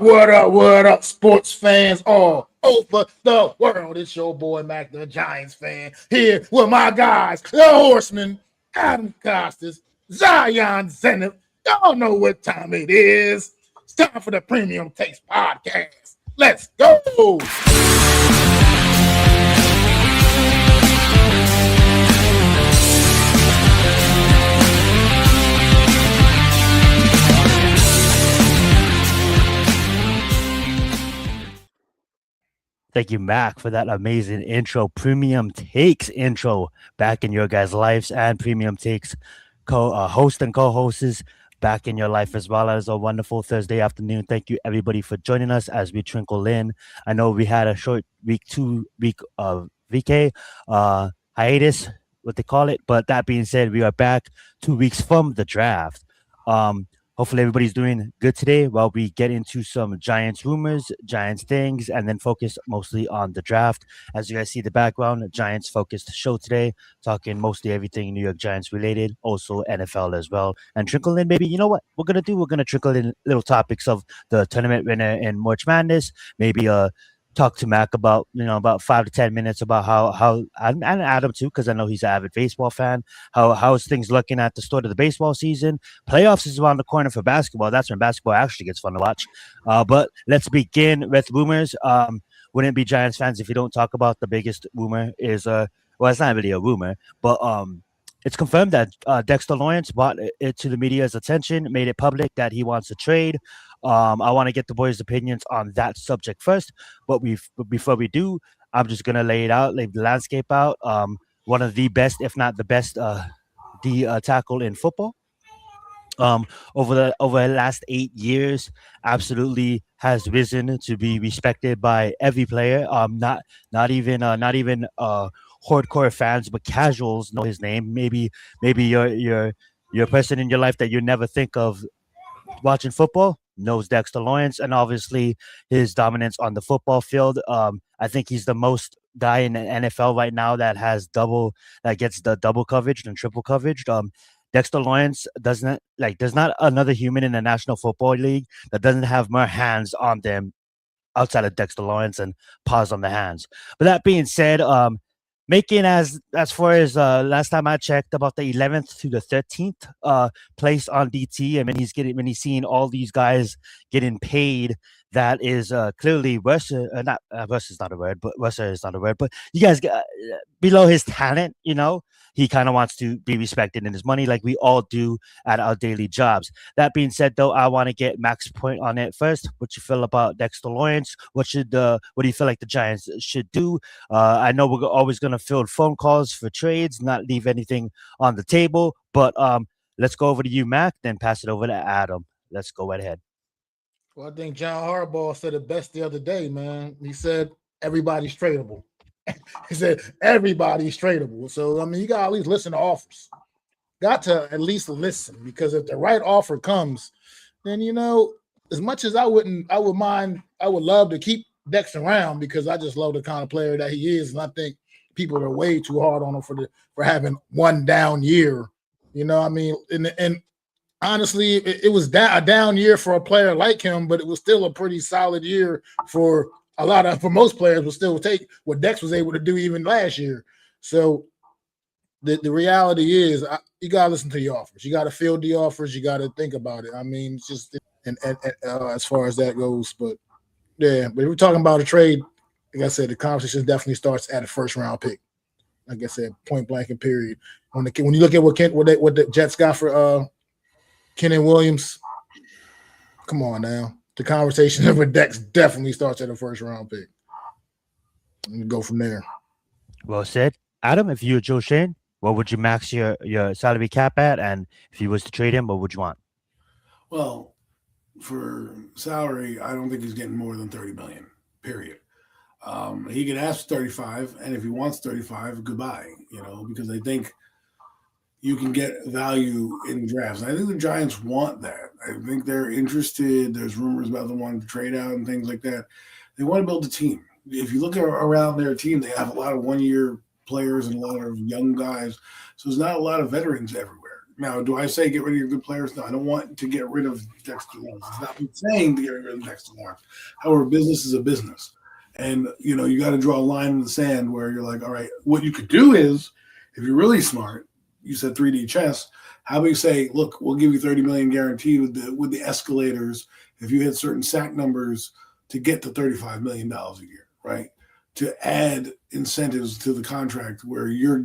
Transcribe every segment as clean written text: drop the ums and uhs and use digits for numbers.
what up, sports fans all over the world? It's your boy Mac, the Giants fan, here with my guys, the Horsemen, Adam Costas, Zion Zenith. Y'all know what time it is. It's time for the Premium Takes Podcast. Let's go! Thank you, Mac, for that amazing intro. Premium Takes intro back in your guys' lives, and Premium Takes host and co-hosts back in your life as well. As a wonderful Thursday afternoon. Thank you, everybody, for joining us as we trickle in. I know we had a short week, 2-week VK hiatus, what they call it. But that being said, we are back 2 weeks from the draft. Hopefully everybody's doing good today while we get into some Giants rumors, Giants things, and then focus mostly on the draft. As you guys see the background, Giants focused show today, talking mostly everything New York Giants related, also NFL as well. And trickle in, maybe, you know what we're going to do? We're going to trickle in little topics of the tournament winner in March Madness, maybe talk to Mac about, about 5 to 10 minutes about how and Adam too, because I know he's an avid baseball fan. How's things looking at the start of the baseball season? Playoffs is around the corner for basketball. That's when basketball actually gets fun to watch. But let's begin with rumors. Wouldn't be Giants fans if you don't talk about the biggest rumor is well, it's not really a rumor, but it's confirmed that Dexter Lawrence brought it to the media's attention, made it public that he wants to trade. I want to get the boys' opinions on that subject first, but before we do, I'm just gonna lay the landscape out. One of the best, if not the best, tackle in football. Over the last 8 years, absolutely has risen to be respected by every player. Not even hardcore fans, but casuals know his name. Maybe your person in your life that you never think of watching football knows Dexter Lawrence, and obviously his dominance on the football field. I think he's the most guy in the NFL right now that gets the double coverage and triple coverage. Dexter Lawrence there's not another human in the National Football League that doesn't have more hands on them outside of Dexter Lawrence and paws on the hands. But that being said, making as far as last time I checked, about the 11th to the 13th place on DT. I mean, when he's seeing all these guys getting paid, that is clearly worse. Not worse is not a word, but worse is not a word. But you guys below his talent, he kind of wants to be respected in his money, like we all do at our daily jobs. That being said, though, I want to get Mac's point on it first. What you feel about Dexter Lawrence? What do you feel like the Giants should do? I know we're always going to field phone calls for trades, not leave anything on the table. But let's go over to you, Mac, then pass it over to Adam. Let's go right ahead. Well, I think John Harbaugh said it best the other day, man. He said everybody's tradable. He said everybody's tradable. So, I mean, you got to at least listen to offers. Got to at least listen, because if the right offer comes, then, as much as I would love to keep Dex around, because I just love the kind of player that he is. And I think people are way too hard on him for having one down year. I mean, and honestly, it was a down year for a player like him, but it was still a pretty solid year for most players. Will still take what Dex was able to do even last year. So the reality is, you gotta listen to the offers. You gotta field the offers. You gotta think about it. I mean, it's just and as far as that goes, but yeah. But if we're talking about a trade, like I said, the conversation definitely starts at a first round pick. Like I said, point blank and period. When you look at what the Jets got for Kenny Williams, come on now. The conversation over Dex definitely starts at a first round pick. And go from there. Well said. Adam, if you were Joe Shane, what would you max your salary cap at? And if you was to trade him, what would you want? Well, for salary, I don't think he's getting more than $30 million, period. He can ask 35, and if he wants 35, goodbye, because I think you can get value in drafts. And I think the Giants want that. I think they're interested. There's rumors about them wanting to trade out and things like that. They want to build a team. If you look around their team, they have a lot of one-year players and a lot of young guys. So there's not a lot of veterans everywhere. Now, do I say get rid of your good players? No, I don't want to get rid of Dexter Lawrence. It's not me saying to get rid of Dexter Lawrence. However, business is a business. And, you got to draw a line in the sand where you're like, all right, what you could do is, if you're really smart, you said 3D chess, how about you say, look, we'll give you $30 million guaranteed with the escalators if you hit certain sack numbers to get to $35 million a year, right? To add incentives to the contract where you're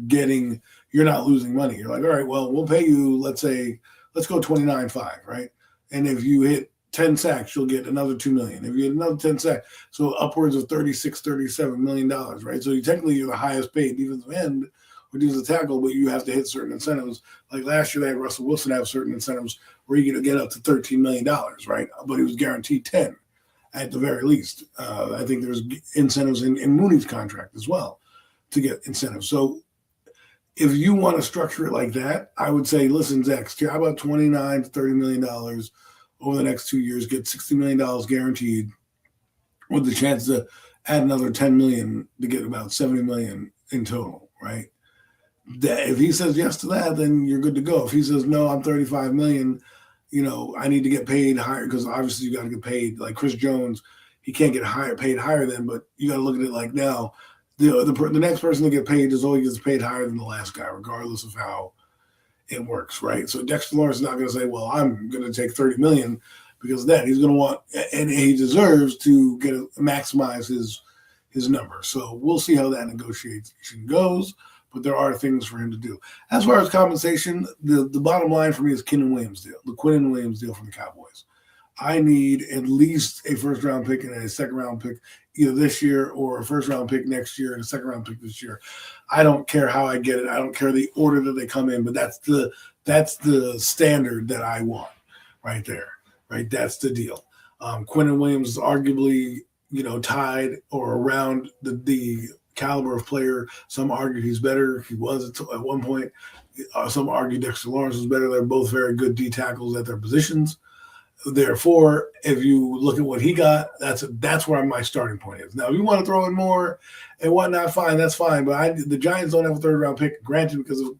not losing money. You're like, all right, well, we'll pay you, let's go 29.5, right? And if you hit 10 sacks, you'll get another $2 million. If you get another 10 sacks, so upwards of $37 million, right? So you're the highest paid defensive end or defensive tackle, but you have to hit certain incentives. Like last year, they had Russell Wilson have certain incentives where you could get up to $13 million, right? But he was guaranteed 10 at the very least. I think there's incentives in Mooney's contract as well to get incentives. So if you want to structure it like that, I would say, listen, Zach, how about $29 to $30 million over the next 2 years, get $60 million guaranteed with the chance to add another $10 million to get about $70 million in total, right? If he says yes to that, then you're good to go. If he says, no, I'm $35 million, I need to get paid higher, because obviously you got to get paid. Like Chris Jones, he can't get paid higher than, but you got to look at it like now, the next person to get paid is always gets paid higher than the last guy, regardless of how it works, right? So Dexter Lawrence is not going to say, well, I'm going to take $30 million because of that. He's going to want, and he deserves to maximize his number. So we'll see how that negotiation goes, but there are things for him to do. As far as compensation, the bottom line for me is the Quinnen Williams deal from the Cowboys. I need at least a first-round pick and a second-round pick either this year, or a first-round pick next year and a second-round pick this year. I don't care how I get it. I don't care the order that they come in, but that's the standard that I want right there, right? That's the deal. Quinnen Williams is arguably, tied or around the caliber of player. Some argue he's better. He was at one point. Some argue Dexter Lawrence is better. They're both very good D tackles at their positions. Therefore, if you look at what he got, that's where my starting point is. Now, if you want to throw in more and whatnot, fine, that's fine. But the Giants don't have a third-round pick, granted, because of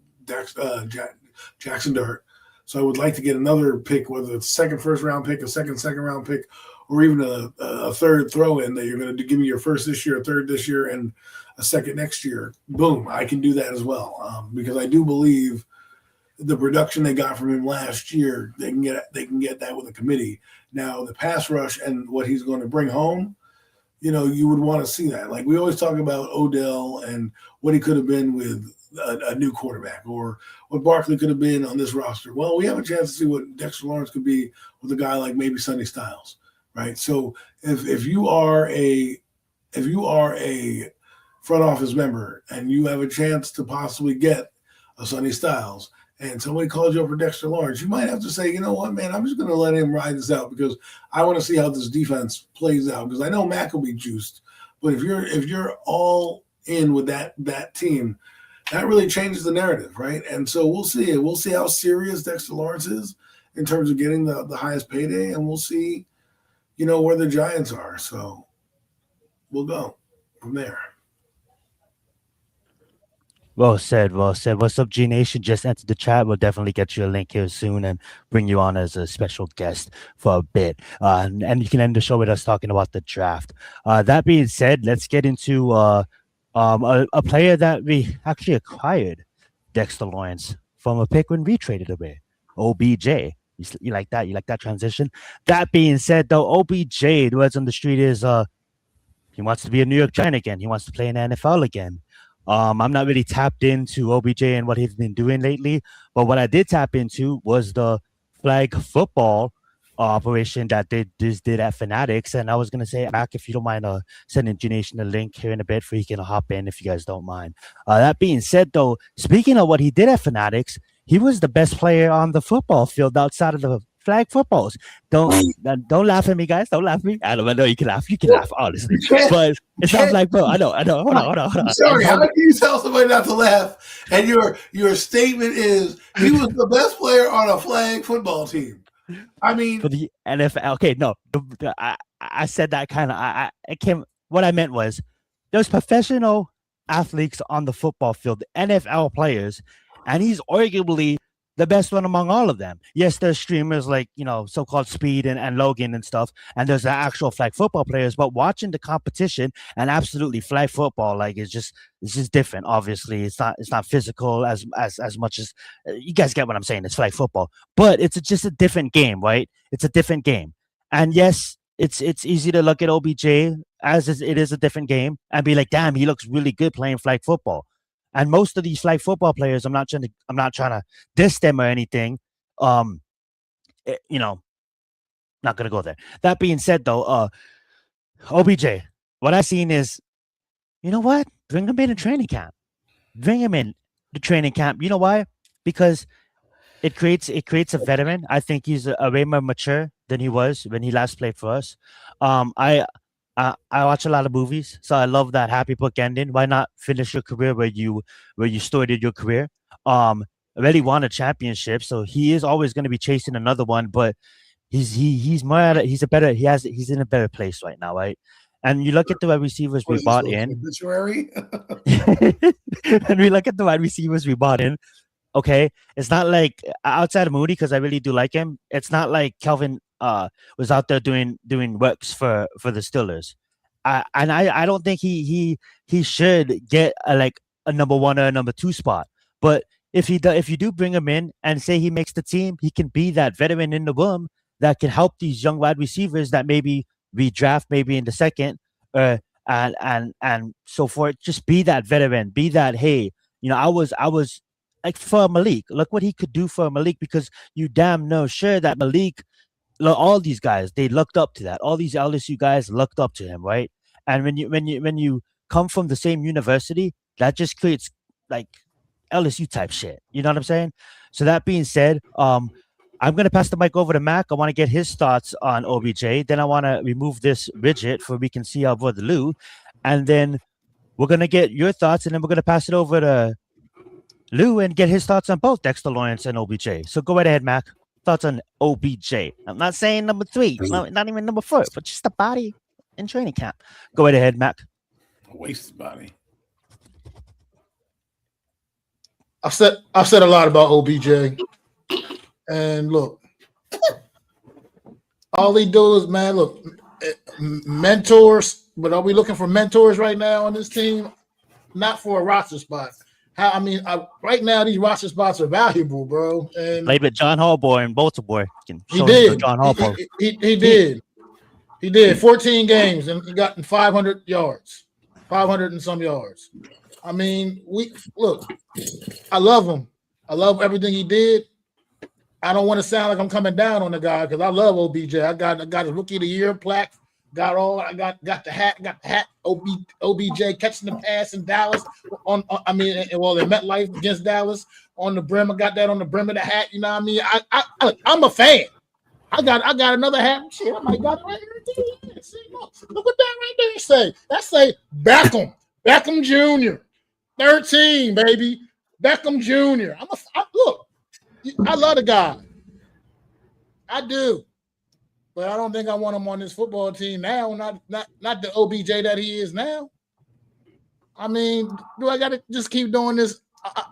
Jackson Dart. So I would like to get another pick, whether it's a second first-round pick, a second-round pick, or even a third throw-in that you're going to give me your first this year, a third this year, and a second next year. Boom, I can do that as well, because I do believe the production they got from him last year, they can get that with a committee. Now, the pass rush and what he's going to bring home, you would want to see that. Like we always talk about Odell and what he could have been with a new quarterback, or what Barkley could have been on this roster. Well, we have a chance to see what Dexter Lawrence could be with a guy like maybe Sonny Styles, right? So if you are a front office member and you have a chance to possibly get a Sonny Styles, and somebody calls you up for Dexter Lawrence, you might have to say, you know what, man, I'm just going to let him ride this out because I want to see how this defense plays out. Because I know Mac will be juiced, but if you're all in with that team, that really changes the narrative, right? And so we'll see. We'll see how serious Dexter Lawrence is in terms of getting the highest payday, and we'll see, where the Giants are. So we'll go from there. Well said. What's up, G Nation? Just entered the chat. We'll definitely get you a link here soon and bring you on as a special guest for a bit. And you can end the show with us talking about the draft. That being said, let's get into a player that we actually acquired, Dexter Lawrence, from a pick when we traded away, OBJ. You like that? You like that transition? That being said, though, OBJ, the words on the street is he wants to be a New York Giant again. He wants to play in the NFL again. I'm not really tapped into OBJ and what he's been doing lately, but what I did tap into was the flag football operation that they just did at Fanatics. And I was going to say, Mac, if you don't mind sending G Nation a link here in a bit for you can hop in if you guys don't mind. That being said, though, speaking of what he did at Fanatics, he was the best player on the football field outside of the flag footballs. Don't laugh at me, guys. Don't laugh at me. I know you can laugh. You can laugh, honestly. But it's not like, bro. I know. Hold on. Sorry, how can you tell somebody not to laugh? And your statement is he was the best player on a flag football team. I mean, for the NFL. Okay, no, I said that kind of. I came. What I meant was there's professional athletes on the football field, NFL players, and he's arguably the best one among all of them. Yes, there's streamers like, so-called Speed and Logan and stuff, and there's the actual flag football players, but watching the competition and absolutely flag football, like it's just different. Obviously, it's not physical as much as you guys get what I'm saying. It's flag football, but it's just a different game, right? It's a different game. And yes, it's easy to look at OBJ it is a different game and be like, damn, he looks really good playing flag football. And most of these flag football players, I'm not trying to diss them or anything. Not gonna go there. That being said, though, OBJ, what I've seen is, you know what? Bring him in training camp. Bring him in the training camp. You know why? Because it creates a veteran. I think he's a way more mature than he was when he last played for us. I watch a lot of movies, so I love that happy book ending. Why not finish your career where you started your career? Already won a championship, so he is always going to be chasing another one. But he's in a better place right now, right? And you look at the wide receivers we bought in. Obituary? And we look at the wide receivers we bought in. Okay, it's not like outside of Moody, because I really do like him. It's not like Kelvin was out there doing works for the Steelers. I don't think he should get a number 1 or a number 2 spot. But if you do bring him in and say he makes the team, he can be that veteran in the room that can help these young wide receivers that maybe we draft maybe in the second, and so forth. Just be that veteran. Be that, hey, I was like for Malik. Look what he could do for Malik, because you damn know sure that Malik, all these guys, they looked up to that. All these LSU guys looked up to him, right? And when you come from the same university, that just creates like LSU type shit. You know what I'm saying? So that being said, I'm gonna pass the mic over to Mac. I want to get his thoughts on OBJ. Then I want to remove this widget so we can see our brother Lou, and then we're gonna get your thoughts, and then we're gonna pass it over to Lou and get his thoughts on both Dexter Lawrence and OBJ. So go right ahead, Mac. Thoughts on OBJ. I'm not saying number 3, not even number 4, but just the body in training camp. Go right ahead, Mac. A wasted body. I've said a lot about OBJ, and look, all he do is, man, look, mentors. But are we looking for mentors right now on this team? Not for a roster spot. Right now these roster spots are valuable, bro. And played with John Harbaugh in Baltimore. He did. John Harbaugh. He did. He did 14 games and he got 500 yards, 500 and some yards. I love him. I love everything he did. I don't want to sound like I'm coming down on the guy because I love OBJ. I got his Rookie of the Year plaque. Got the hat. OBJ catching the pass in Dallas in MetLife against Dallas on the brim. I got that on the brim of the hat. You know what I mean? I'm a fan. I got another hat. Shit, I might got it right here. See, look what that right there say. That say Beckham Jr. 13, baby. Beckham Jr. Look, I love the guy. I do. But I don't think I want him on this football team now. Not the OBJ that he is now. I mean, do I gotta just keep doing this?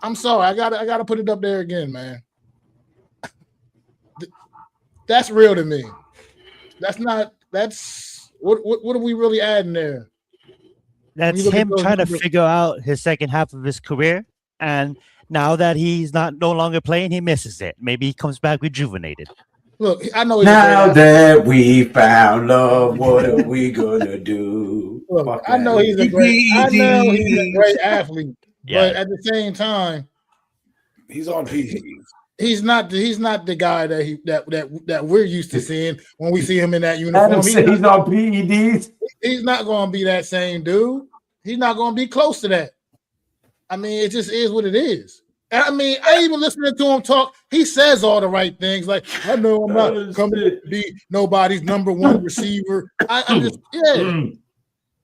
I'm sorry. I gotta put it up there again, man. That's real to me. That's what are we really adding there? That's him trying to figure out his second half of his career, and now that he's no longer playing, he misses it. Maybe he comes back rejuvenated. Look, I know. Now that we found love, what are we gonna do? Look, I know he's a great athlete, yeah. But at the same time, he's on PEDs. He's not the guy that we're used to seeing when we see him in that uniform. He's on PEDs. He's not going to be that same dude. He's not going to be close to that. I mean, it just is what it is. I mean, I even listening to him talk. He says all the right things. Like, I know I'm not coming to be nobody's number 1 receiver. I'm just,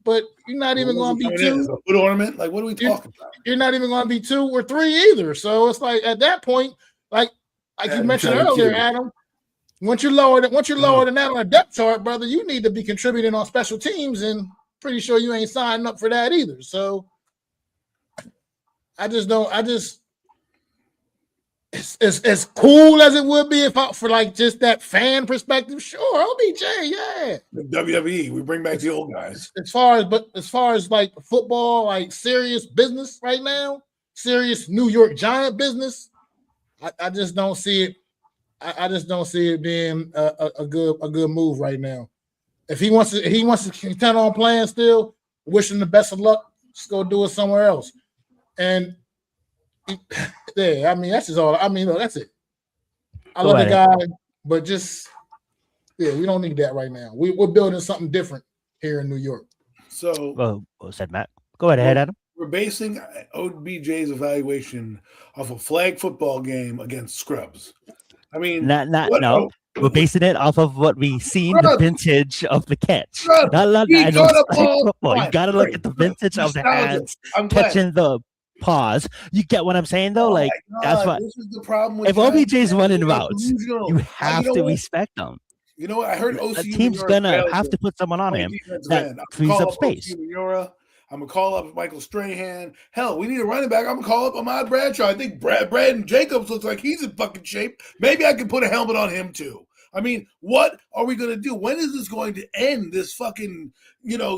But you're not even going to be 2. A foot ornament? Like, what are we talking about? You're not even going to be 2 or 3 either. So it's like at that point, like you mentioned earlier, Adam. Once you're lower than that on a depth chart, brother, you need to be contributing on special teams, and pretty sure you ain't signing up for that either. So I as cool as it would be if for like just that fan perspective. Sure, OBJ, yeah. WWE, we bring back the old guys. As far as like football, like serious business right now, serious New York Giant business, I just don't see it. I just don't see it being a good move right now. If he wants to contend on playing still, wish him the best of luck. Just go do it somewhere else. And yeah, I mean that's just all. I mean, that's it. I love the guy, but just we don't need that right now. We're building something different here in New York. So, well said, Matt. Go ahead, Adam. We're basing OBJ's evaluation off a flag football game against scrubs. I mean, no. We're basing it off of what we seen, the vintage of the catch. You got to look at the vintage of the hands catching the paws. You get what I'm saying, though? That's what. This is the problem with if OBJ's running routes, you have to respect them. You know what? I heard the team's gonna have to put someone on him that frees up space. I'm gonna call up Michael Strahan. Hell, we need a running back. I'm gonna call up Ahmad Bradshaw. I think Braden Jacobs looks like he's in fucking shape. Maybe I can put a helmet on him too. I mean, what are we gonna do? When is this going to end? This fucking,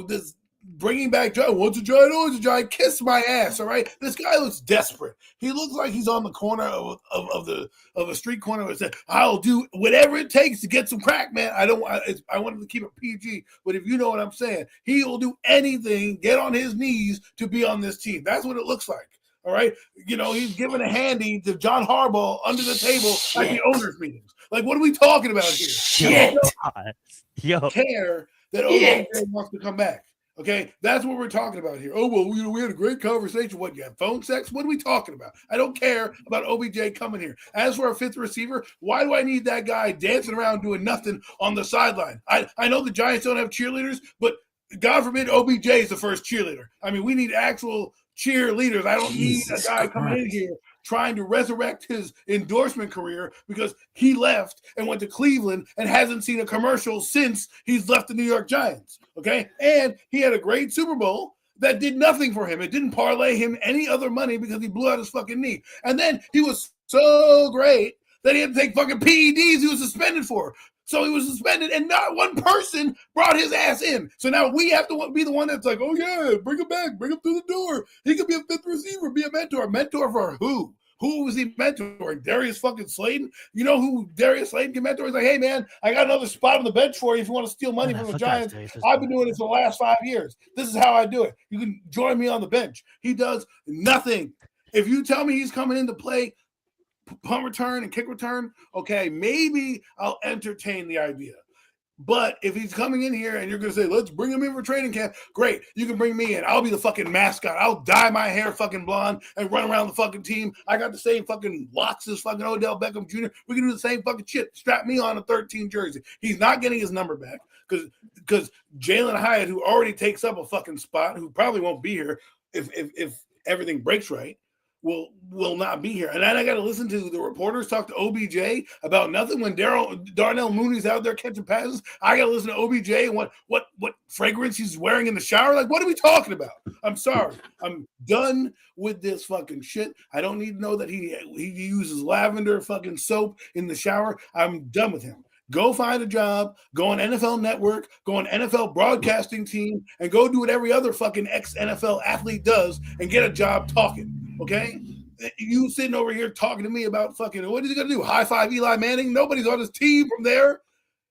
this bringing back Giant. What's a Giant? Oh, it's a Giant. Kiss my ass. All right. This guy looks desperate. He looks like he's on the corner of a street corner and said, "I'll do whatever it takes to get some crack, man." I want him to keep it PG, but if you know what I'm saying, he will do anything, get on his knees to be on this team. That's what it looks like. All right. He's giving a handy to John Harbaugh under the table at the owners' meetings. Like, what are we talking about here? Shit. Care that OBJ wants to come back. Okay, that's what we're talking about here. Oh, well, we had a great conversation. What, you have phone sex? What are we talking about? I don't care about OBJ coming here. As for our fifth receiver, why do I need that guy dancing around doing nothing on the sideline? I know the Giants don't have cheerleaders, but God forbid OBJ is the first cheerleader. I mean, we need actual cheerleaders. I don't need a guy coming in here trying to resurrect his endorsement career because he left and went to Cleveland and hasn't seen a commercial since he's left the New York Giants. Okay. And he had a great Super Bowl that did nothing for him. It didn't parlay him any other money because he blew out his fucking knee. And then he was so great that he had to take fucking PEDs he was suspended for. So he was suspended and not one person brought his ass in. So now we have to be the one that's like, oh yeah, bring him back, bring him through the door. He could be a fifth receiver, be a mentor. Mentor for who? Who was he mentoring? Darius fucking Slayton? You know who Darius Slayton can mentor? He's like, hey man, I got another spot on the bench for you if you want to steal money from the Giants. I've been doing it for the last 5 years. This is how I do it. You can join me on the bench. He does nothing. If you tell me he's coming in to play punt return and kick return, okay, maybe I'll entertain the idea. But if he's coming in here and you're going to say, let's bring him in for training camp, great. You can bring me in. I'll be the fucking mascot. I'll dye my hair fucking blonde and run around the fucking team. I got the same fucking locks as fucking Odell Beckham Jr. We can do the same fucking shit. Strap me on a 13 jersey. He's not getting his number back because Jalen Hyatt, who already takes up a fucking spot, who probably won't be here if everything breaks right, will not be here. And then I got to listen to the reporters talk to OBJ about nothing when Darnell Mooney's out there catching passes. I got to listen to OBJ and what fragrance he's wearing in the shower. Like, what are we talking about? I'm sorry. I'm done with this fucking shit. I don't need to know that he uses lavender fucking soap in the shower. I'm done with him. Go find a job, go on NFL Network, go on NFL broadcasting team, and go do what every other fucking ex-NFL athlete does and get a job talking. Okay, you sitting over here talking to me about fucking what is he gonna do? High five Eli Manning? Nobody's on his team from there.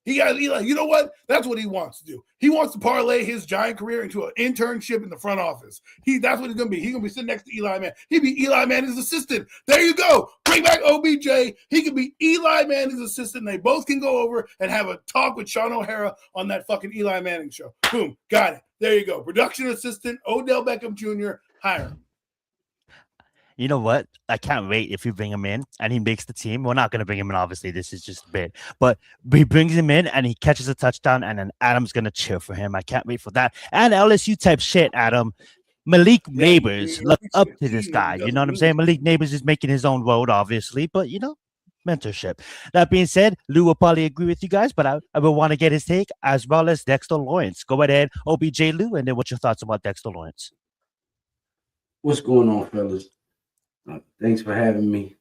He got Eli. You know what? That's what he wants to do. He wants to parlay his Giant career into an internship in the front office. That's what he's gonna be. He's gonna be sitting next to Eli Manning. He'd be Eli Manning's assistant. There you go. Bring back OBJ. He could be Eli Manning's assistant. They both can go over and have a talk with Sean O'Hara on that fucking Eli Manning show. Boom, got it. There you go. Production assistant Odell Beckham Jr. Hire him. You know what? I can't wait if you bring him in and he makes the team. We're not going to bring him in, obviously. This is just a bit. But he brings him in and he catches a touchdown and then Adam's going to cheer for him. I can't wait for that. And LSU type shit, Adam. Malik Neighbors, look up to this guy. You know what I'm saying? Malik Neighbors is making his own road, obviously. But, mentorship. That being said, Lou will probably agree with you guys, but I will want to get his take as well as Dexter Lawrence. Go ahead, OBJ Lou, and then what's your thoughts about Dexter Lawrence? What's going on, fellas? Thanks for having me.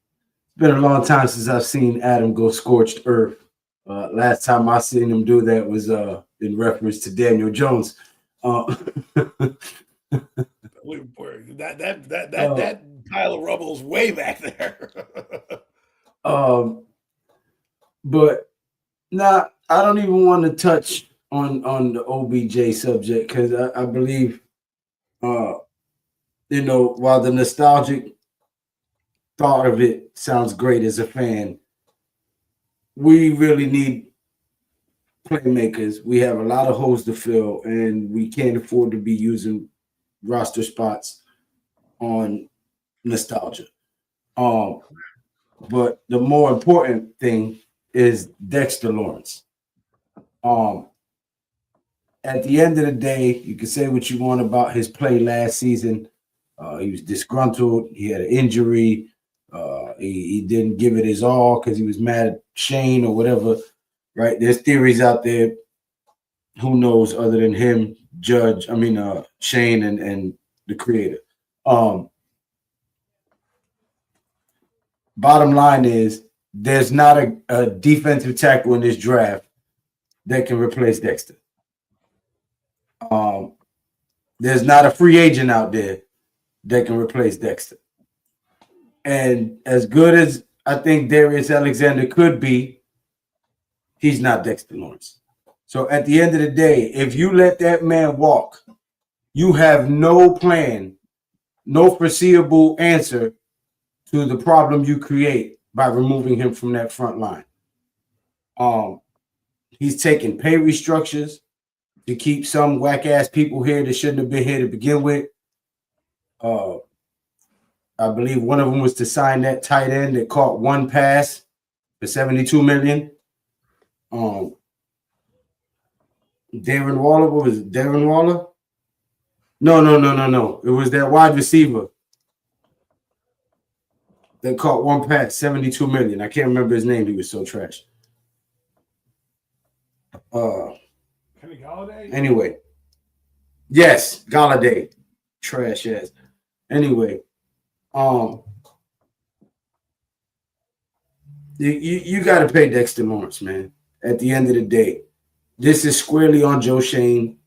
been a long time since I've seen Adam go scorched earth. Last time I seen him do that was in reference to Daniel Jones. That pile of rubble is way back there. But nah, I don't even want to touch on the OBJ subject because I believe, while the nostalgic thought of it sounds great as a fan, we really need playmakers. We have a lot of holes to fill, and we can't afford to be using roster spots on nostalgia. But the more important thing is Dexter Lawrence. At the end of the day, you can say what you want about his play last season. He was disgruntled. He had an injury. He didn't give it his all because he was mad at Shane or whatever, right? There's theories out there. Who knows other than him, Shane and the creator. Bottom line is there's not a defensive tackle in this draft that can replace Dexter. There's not a free agent out there that can replace Dexter. And as good as I think Darius Alexander could be, he's not Dexter Lawrence. So at the end of the day, if you let that man walk, you have no plan, no foreseeable answer to the problem you create by removing him from that front line. He's taking pay restructures to keep some whack-ass people here that shouldn't have been here to begin with. I believe one of them was to sign that tight end that caught one pass for $72 million. Darren Waller, what was it? Darren Waller? No. It was that wide receiver that caught one pass, $72 million. I can't remember his name. He was so trash. Kenny Galladay? Anyway. Yes, Galladay. Trash ass. Anyway. You got to pay Dexter Lawrence, man. At the end of the day, this is squarely on Joe Shane.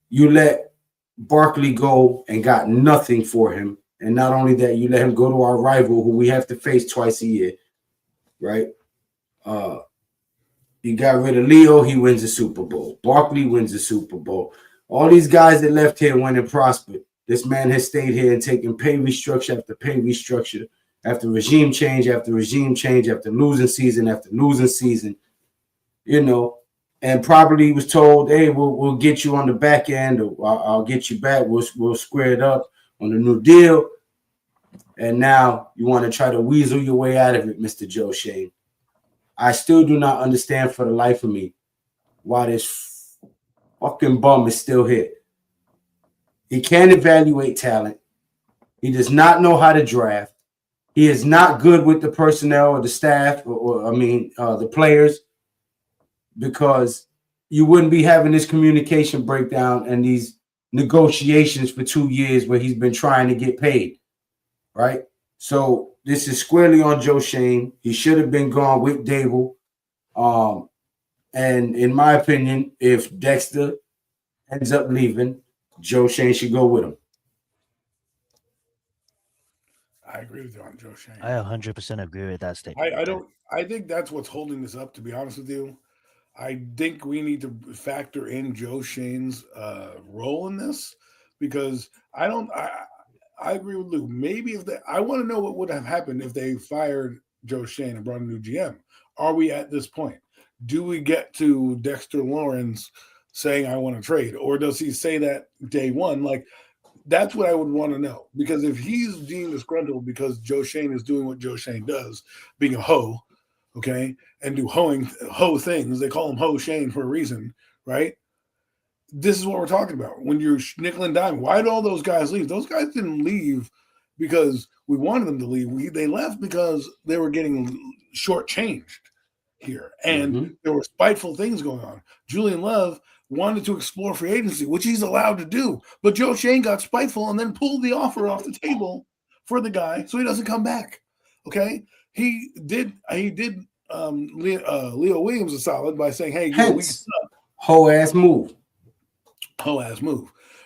You let Barkley go and got nothing for him. And not only that, you let him go to our rival who we have to face twice a year, right? You got rid of Leo, he wins the Super Bowl. Barkley wins the Super Bowl. All these guys that left here went and prospered. This man has stayed here and taken pay restructure after pay restructure, after regime change, after regime change, after losing season, and probably was told, hey, we'll get you on the back end, or I'll get you back. We'll square it up on the new deal. And now you want to try to weasel your way out of it, Mr. Joe Shane. I still do not understand for the life of me why this fucking bum is still here. He can't evaluate talent. He does not know how to draft. He is not good with the personnel or the staff the players, because you wouldn't be having this communication breakdown and these negotiations for 2 years where he's been trying to get paid, right? So this is squarely on Joe Shane. He should have been gone with Dable. And in my opinion, if Dexter ends up leaving, Joe Shane should go with him. I agree with you on Joe Shane. I 100% agree with that statement. I think that's what's holding this up, to be honest with you. I think we need to factor in Joe Shane's role in this, because I agree with Lou. Maybe I want to know what would have happened if they fired Joe Shane and brought a new GM. Are we at this point? Do we get to Dexter Lawrence saying, I want to trade? Or does he say that day one? Like, that's what I would want to know. Because if he's deemed disgruntled because Joe Shane is doing what Joe Shane does, being a hoe, okay, and do hoe things. They call him Ho Shane for a reason, right? This is what we're talking about. When you're nickel and dime, why did all those guys leave? Those guys didn't leave because we wanted them to leave. They left because they were getting shortchanged here. And there were spiteful things going on. Julian Love wanted to explore free agency, which he's allowed to do. But Joe Shane got spiteful and then pulled the offer off the table for the guy so he doesn't come back. Okay, he did Leo Williams a solid by saying, "Hey, Hence, whole ass move,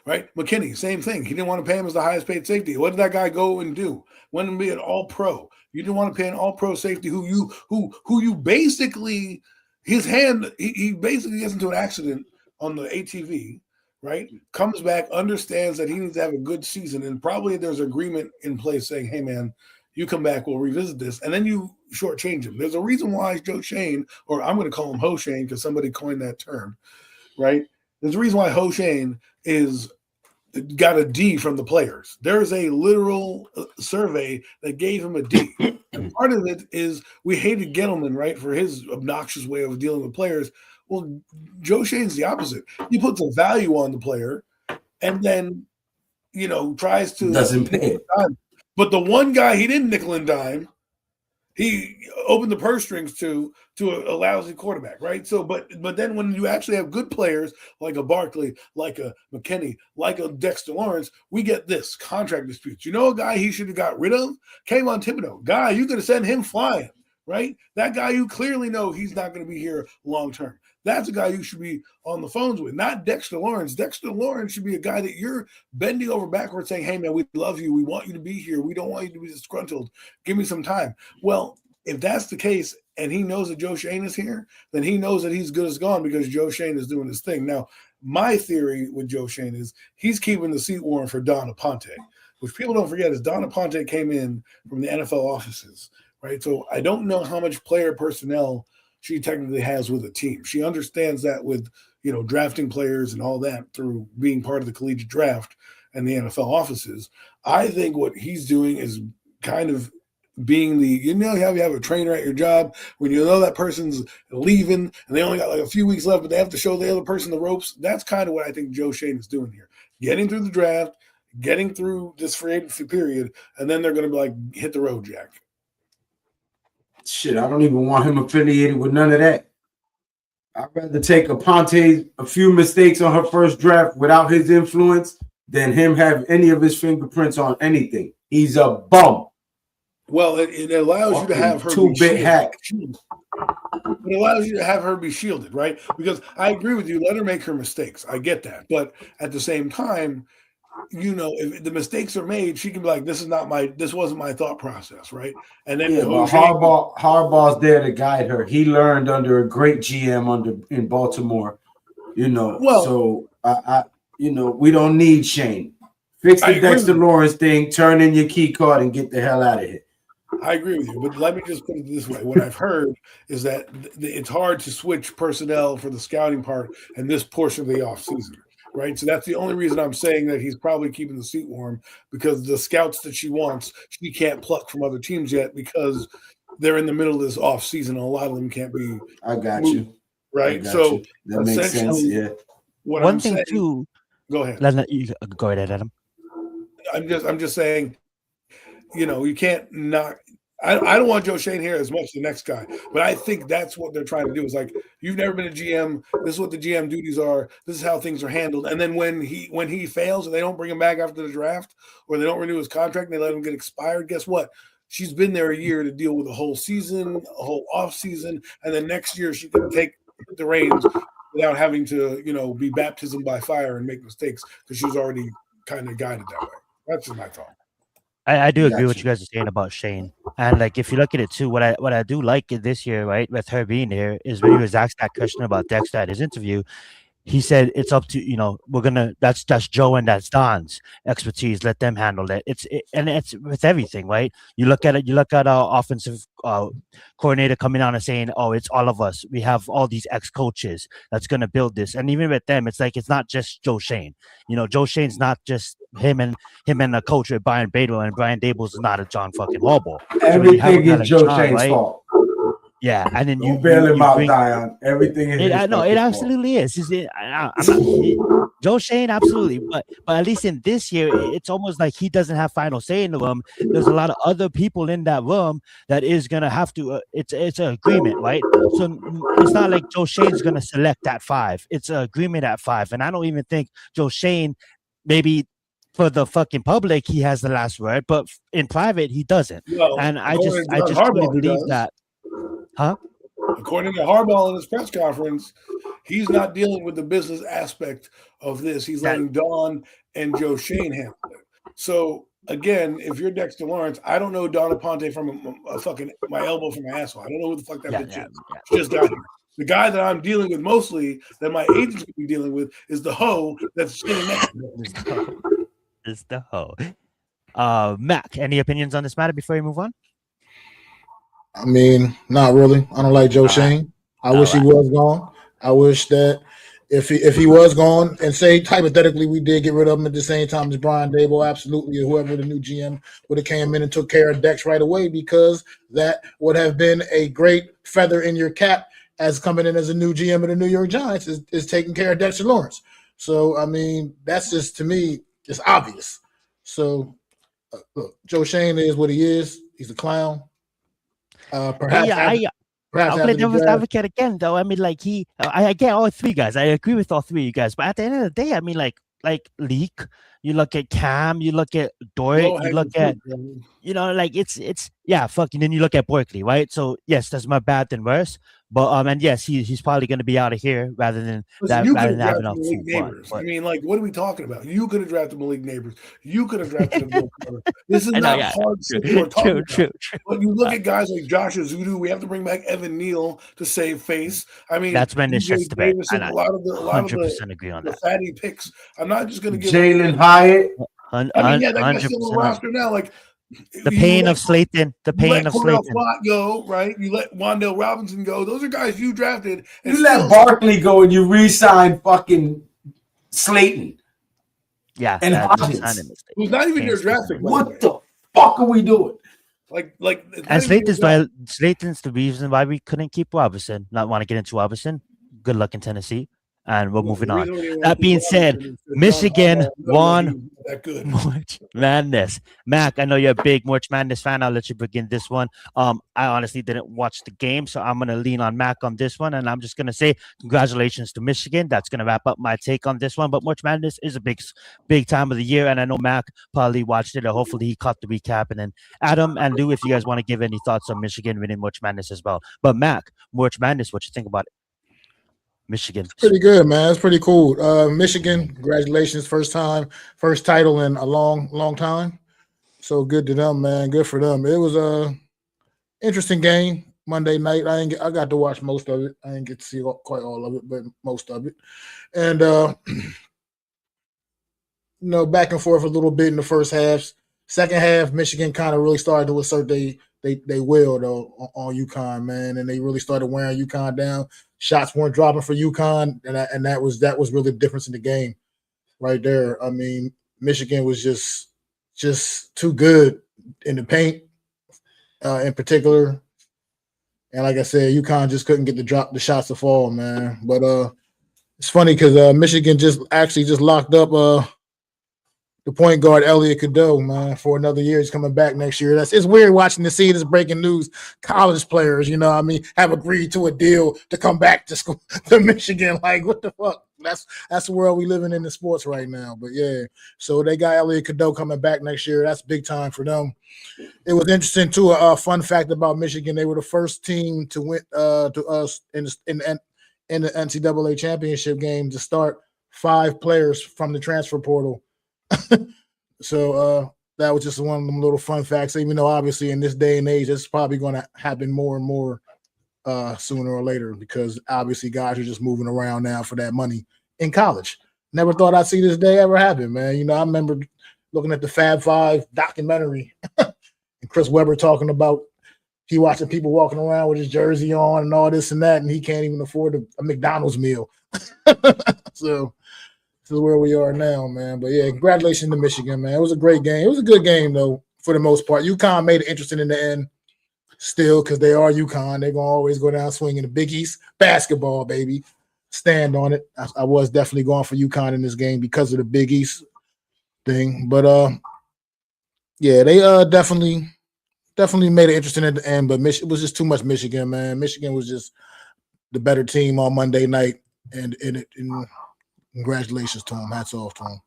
right?" McKinney, same thing. He didn't want to pay him as the highest paid safety. What did that guy go and do? Went and be an all pro. You didn't want to pay an all pro safety who you basically he basically gets into an accident on the ATV, right? Comes back, understands that he needs to have a good season, and probably there's agreement in place saying, "Hey, man, you come back, we'll revisit this," and then you shortchange him. There's a reason why Joe Shane, or I'm going to call him Ho Shane because somebody coined that term, right? There's a reason why Ho Shane is got a D from the players. There's a literal survey that gave him a D. And part of it is we hated Gettleman, right, for his obnoxious way of dealing with players. Well, Joe Shane's the opposite. He puts a value on the player and then, tries to doesn't pay. But the one guy he didn't nickel and dime, he opened the purse strings to a lousy quarterback, right? So, but then when you actually have good players like a Barkley, like a McKinney, like a Dexter Lawrence, we get this contract disputes. You know a guy he should have got rid of? Kayvon Thibodeau. Guy, you could have sent him flying, right? That guy you clearly know he's not going to be here long term. That's a guy you should be on the phones with, not Dexter Lawrence. Dexter Lawrence should be a guy that you're bending over backwards saying, "Hey, man, we love you. We want you to be here. We don't want you to be disgruntled. Give me some time." Well, if that's the case and he knows that Joe Shane is here, then he knows that he's good as gone because Joe Shane is doing his thing. Now, my theory with Joe Shane is he's keeping the seat warm for Don Aponte, which people don't forget is Don Aponte came in from the NFL offices, right? So I don't know how much player personnel she technically has with a team. She understands that with, drafting players and all that through being part of the collegiate draft and the NFL offices. I think what he's doing is kind of being you have a trainer at your job when you know that person's leaving and they only got like a few weeks left, but they have to show the other person the ropes. That's kind of what I think Joe Shane is doing here. Getting through the draft, getting through this free agency period, and then they're going to be like, hit the road, Jack. Shit, I don't even want him affiliated with none of that. I'd rather take Aponte a few mistakes on her first draft without his influence than him have any of his fingerprints on anything. He's a bum. Well, it allows you to have her two-bit hack. It allows you to have her be shielded, right? Because I agree with you. Let her make her mistakes. I get that. But at the same time, if the mistakes are made, she can be like, this wasn't my thought process, right? And then Harbaugh's there to guide her. He learned under a great GM in Baltimore, so we don't need Shane. Fix the Dexter Lawrence thing, turn in your key card and get the hell out of here. I agree with you, but let me just put it this way. What I've heard is that it's hard to switch personnel for the scouting part and this portion of the offseason. Right. So that's the only reason I'm saying that he's probably keeping the seat warm, because the scouts that she wants, she can't pluck from other teams yet because they're in the middle of this off season. And a lot of them can't be. I got moved, you. Right. So that makes sense. Yeah. One thing too. Go ahead. Go ahead, Adam. I'm just saying, you can't not. I don't want Joe Shane here as much as the next guy, but I think that's what they're trying to do. Is like, you've never been a GM. This is what the GM duties are. This is how things are handled. And then when he fails and they don't bring him back after the draft, or they don't renew his contract and they let him get expired, guess what? She's been there a year to deal with a whole season, a whole off season, and then next year she can take the reins without having to, be baptism by fire and make mistakes because she was already kind of guided that way. That's just my thought. I do agree with what you guys are saying about Shane. And like, if you look at it too, what I do like this year, right, with her being here, is when he was asked that question about Dexter at his interview, he said it's up to, we're gonna, that's Joe and that's Don's expertise. Let them handle that. It's with everything, right? You look at our offensive coordinator coming on and saying, "Oh, it's all of us. We have all these ex-coaches that's gonna build this." And even with them, it's like, it's not just Joe Shane. Joe Shane's not just him and a coach with Brian Badel, and Brian Daboll's is not a John fucking Harbaugh. Everything is Joe Shane's fault. Yeah, and then you bail him out, Zion. Everything is. It absolutely is. Joe Shane, absolutely, but at least in this year, it's almost like he doesn't have final say in the room. There's a lot of other people in that room that is gonna have to. It's an agreement, right? So it's not like Joe Shane's gonna select that 5. It's an agreement at 5, and I don't even think Joe Shane maybe for the fucking public, he has the last word, but in private, he doesn't. Well, And I according just to John truly Harbaugh, he believe does. that. Huh? According to Harbaugh in his press conference, he's not dealing with the business aspect of this. He's letting Don and Joe Shane handle it. So again, if you're Dexter Lawrence, I don't know Donna Ponte from a fucking my elbow from my asshole. I don't know who the fuck that bitch is. She just got here. The guy that I'm dealing with mostly, that my agent's gonna be dealing with, is the hoe that's sitting next to him. Is the hoe. Mac, any opinions on this matter before you move on? I mean, not really. I don't like Joe Shane. I wish he was gone. I wish that if he was gone, and say hypothetically we did get rid of him at the same time as Brian Daboll, absolutely, or whoever the new GM would have came in and took care of Dex right away, because that would have been a great feather in your cap as coming in as a new GM of the New York Giants is taking care of Dexter Lawrence. So I mean, that's just, to me, it's obvious. So look, Joe Shane is what he is. He's a clown. Perhaps I'll play devil's advocate again, though. I mean, like I get all three guys. I agree with all three of you guys. But at the end of the day, I mean, like Leak, you look at Cam, you look at Dort, you look at, like it's fucking. Then you look at Barkley, right? So yes, that's more bad than worse. But and yes, he's probably going to be out of here rather than Listen, having enough Malik Neighbors. I mean, like, what are we talking about? You could have drafted Malik Neighbors. You could have drafted a Bill Carter. This is not hard shit. True. But you look at guys like Josh Azudu. We have to bring back Evan Neal to save face. I mean, that's when it's just debate. A lot of the 100% agree on that. Fatty picks. I'm not just going to give Jalen Hyatt. I mean, yeah, that guy's still on the roster now. Like, the pain of Slayton. The pain of Slayton. Flott go, right? You let Wan'Dale Robinson go. Those are guys you drafted. And you let Barkley go and you re-sign fucking Slayton. Yeah. And Hopkins. Who's not even your draft pick. What the fuck are we doing? And Slayton's the reason why we couldn't keep Robinson. Not want to get into Robinson. Good luck in Tennessee. And we're moving on. That being said, Michigan won March Madness. Mac, I know you're a big March Madness fan. I'll let you begin this one. I honestly didn't watch the game, so I'm going to lean on Mac on this one. And I'm just going to say congratulations to Michigan. That's going to wrap up my take on this one. But March Madness is a big time of the year. And I know Mac probably watched it, or hopefully he caught the recap. And then Adam and Lou, if you guys want to give any thoughts on Michigan winning March Madness as well. But Mac, March Madness, what you think about it? Michigan. It's pretty good, man. It's pretty cool. Michigan, congratulations. First title in a long time. So good to them, man. Good for them. It was a interesting game Monday night. I got to watch most of it. I didn't get to see quite all of it, but most of it. And back and forth a little bit in the first half. Second half, Michigan kind of really started to assert they will though on UConn, man, and they really started wearing UConn down. Shots weren't dropping for UConn, and that was really the difference in the game, right there. I mean, Michigan was just too good in the paint, in particular, and like I said, UConn just couldn't get the shots to fall, man. But it's funny because Michigan just locked up the point guard Elliot Cadeau, man, for another year. He's coming back next year. It's weird watching to see this breaking news. College players, have agreed to a deal to come back to school to Michigan. Like, what the fuck? That's the world we living in sports right now. But yeah, so they got Elliot Cadeau coming back next year. That's big time for them. It was interesting too. A fun fact about Michigan: they were the first team to win to us in the NCAA championship game to start 5 players from the transfer portal. So that was just one of them little fun facts, even though obviously in this day and age it's probably going to happen more and more sooner or later, because obviously guys are just moving around now for that money in college. Never thought I'd see this day ever happen, man. I remember looking at the Fab Five documentary and Chris Webber talking about he watching people walking around with his jersey on and all this and that, and he can't even afford a McDonald's meal. So this is where we are now, man. But yeah, congratulations to Michigan, man. It was a great game. It was a good game, though, for the most part. UConn made it interesting in the end still, because they are UConn. They're going to always go down swinging. The Big East basketball, baby. Stand on it. I was definitely going for UConn in this game because of the Big East thing. But, yeah, they definitely made it interesting at the end, but it was just too much Michigan, man. Michigan was just the better team on Monday night, and congratulations to him. Hats off to him.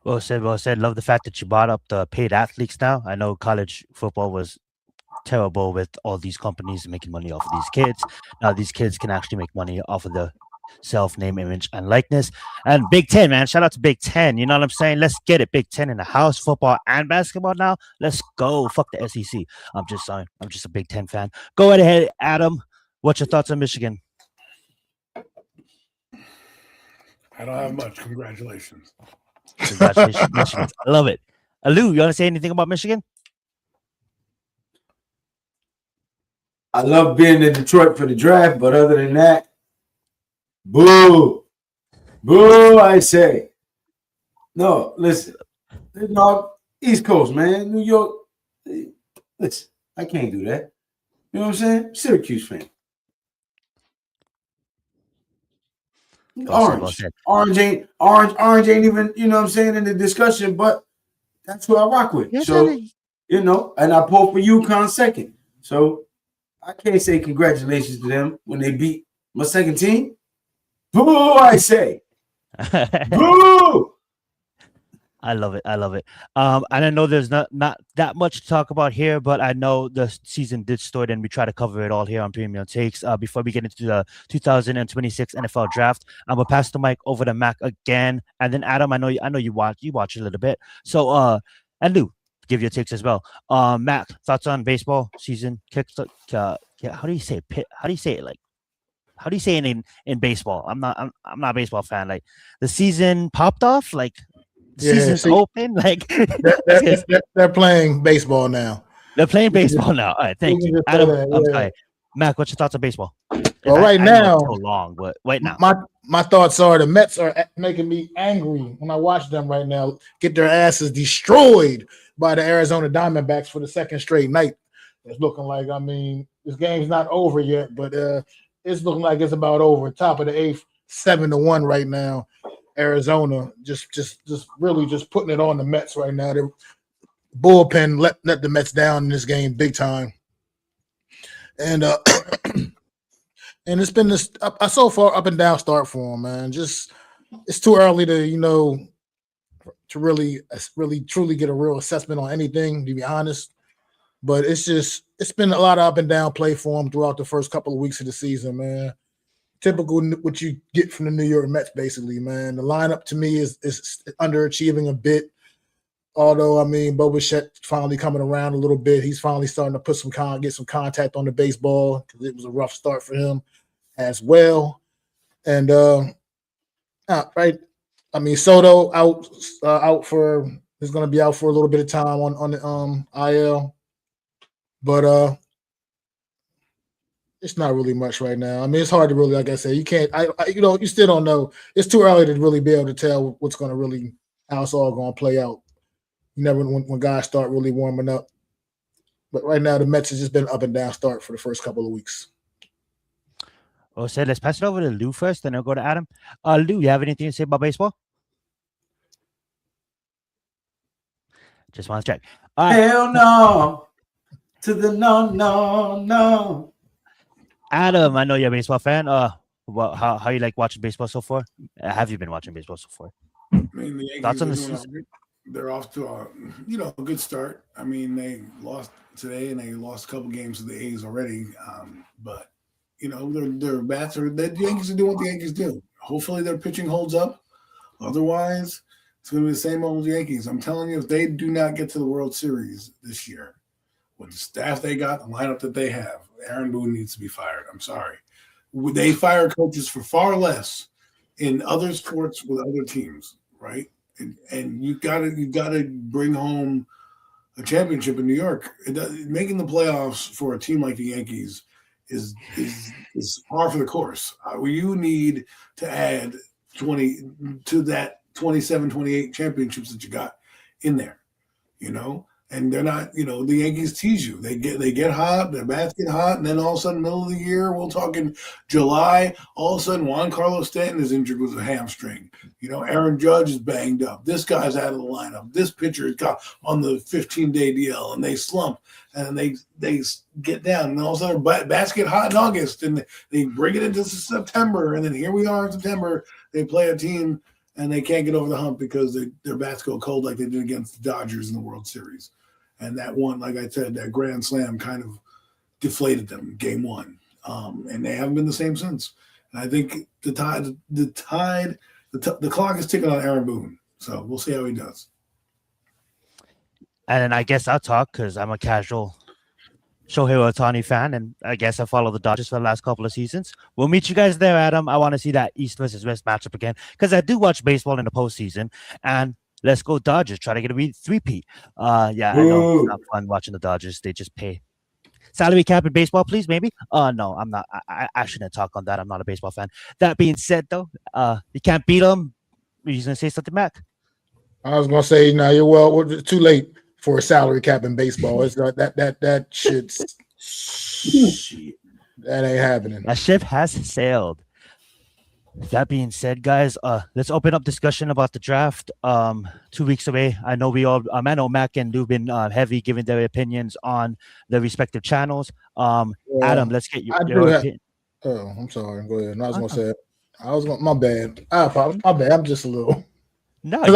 Well said, well said. Love the fact that you brought up the paid athletes now. I know college football was terrible with all these companies making money off of these kids. Now these kids can actually make money off of the self-name, image, and likeness. And Big Ten, man. Shout out to Big Ten. You know what I'm saying? Let's get it. Big Ten in the house, football and basketball now. Let's go. Fuck the SEC. I'm just sorry. I'm just a Big Ten fan. Go right ahead, Adam. What's your thoughts on Michigan? I don't have much. Congratulations. Congratulations, Michigan. I love it. Lou, you want to say anything about Michigan? I love being in Detroit for the draft, but other than that, boo. Boo, I say. No, listen. No, East Coast, man. New York. Listen, I can't do that. You know what I'm saying? Syracuse fan. Orange. Orange ain't even, you know what I'm saying, in the discussion, but that's who I rock with. Yes, so, you know, and I pulled for UConn second. So I can't say congratulations to them when they beat my second team. Boo, I say. Boo! I love it. I love it. And I know there's not that much to talk about here, but I know the season did start, and we try to cover it all here on Premium Takes. Before we get into the 2026 NFL Draft, I'm gonna pass the mic over to Mac again, and then Adam. I know you watch a little bit. So, and Lou, give your takes as well. Mac, thoughts on baseball season? How do you say it? How do you say it? Like, how do you say it in baseball? I'm not a baseball fan. Like, the season popped off. Like, season's open. Like, they're playing baseball now. They're playing baseball now. All right, thank you, Adam. I'm sorry, Mac. What's your thoughts on baseball? Well, right now, so long, but right now, my thoughts are the Mets are making me angry when I watch them right now get their asses destroyed by the Arizona Diamondbacks for the second straight night. It's looking like, I mean, this game's not over yet, but it's looking like it's about over. Top of the eighth, 7-1 right now. Arizona just really just putting it on the Mets right now. The bullpen let the Mets down in this game big time, and and it's been this so far up and down start for them, man. Just it's too early to to really truly get a real assessment on anything, to be honest. But it's been a lot of up and down play for them throughout the first couple of weeks of the season, man. Typical what you get from the New York Mets, basically, man. The lineup to me is underachieving a bit. Although, I mean, Bo Bichette finally coming around a little bit. He's finally starting to put get some contact on the baseball because it was a rough start for him as well. And right, I mean, Soto is going to be out for a little bit of time on the IL, but it's not really much right now. I mean, it's hard to really, like I said, you can't. You still don't know. It's too early to really be able to tell what's going to really how it's all going to play out. You never when guys start really warming up. But right now, the Mets has just been up and down start for the first couple of weeks. Well said. Let's pass it over to Lou first, then I'll go to Adam. Lou, you have anything to say about baseball? Just want to check. Hell no. To the no. Adam, I know you're a baseball fan. Well, how you like watching baseball so far? Have you been watching baseball so far? I mean, the Yankees thoughts on the season? They're off to a good start. I mean, they lost today and they lost a couple games to the A's already. But their bats are the Yankees are doing what the Yankees do. Hopefully, their pitching holds up. Otherwise, it's going to be the same old Yankees. I'm telling you, if they do not get to the World Series this year, with the staff they got, the lineup that they have, Aaron Boone needs to be fired. I'm sorry. They fire coaches for far less in other sports with other teams, right? And you gotta bring home a championship in New York. Making the playoffs for a team like the Yankees is par for the course. You need to add 20 to that 27, 28 championships that you got in there, And they're not, the Yankees tease you. They get hot, their bats get hot, and then all of a sudden, middle of the year, we're talking July, all of a sudden Juan Carlos Stanton is injured with a hamstring. Aaron Judge is banged up. This guy's out of the lineup. This pitcher got on the 15-day DL, and they slump, and they get down, and all of a sudden bats get hot in August, and they bring it into September, and then here we are in September. They play a team and they can't get over the hump because their bats go cold like they did against the Dodgers in the World Series. And that one, like I said, that grand slam kind of deflated them game one. And they haven't been the same since. And I think the clock is ticking on Aaron Boone. So we'll see how he does. And I guess I'll talk because I'm a casual Shohei Ohtani fan, and I guess I follow the Dodgers for the last couple of seasons. We'll meet you guys there, Adam. I want to see that East versus West matchup again because I do watch baseball in the postseason. And let's go Dodgers. Try to get a three-peat. Yeah, I know it's not fun watching the Dodgers. They just pay. Salary cap in baseball, please, maybe? No, I'm not. I shouldn't talk on that. I'm not a baseball fan. That being said, though, you can't beat them. Are you going to say something, Mac? I was going to say, no, you're too late for a salary cap in baseball. It's like that shit's shit. That ain't happening. That ship has sailed. That being said, guys, let's open up discussion about the draft. 2 weeks away. I know I know Mac and Lou have been heavy giving their opinions on their respective channels. Adam, let's get your opinion. Oh, I'm sorry. Go ahead. I was gonna say my bad. I apologize. My bad. I'm just a little. No, I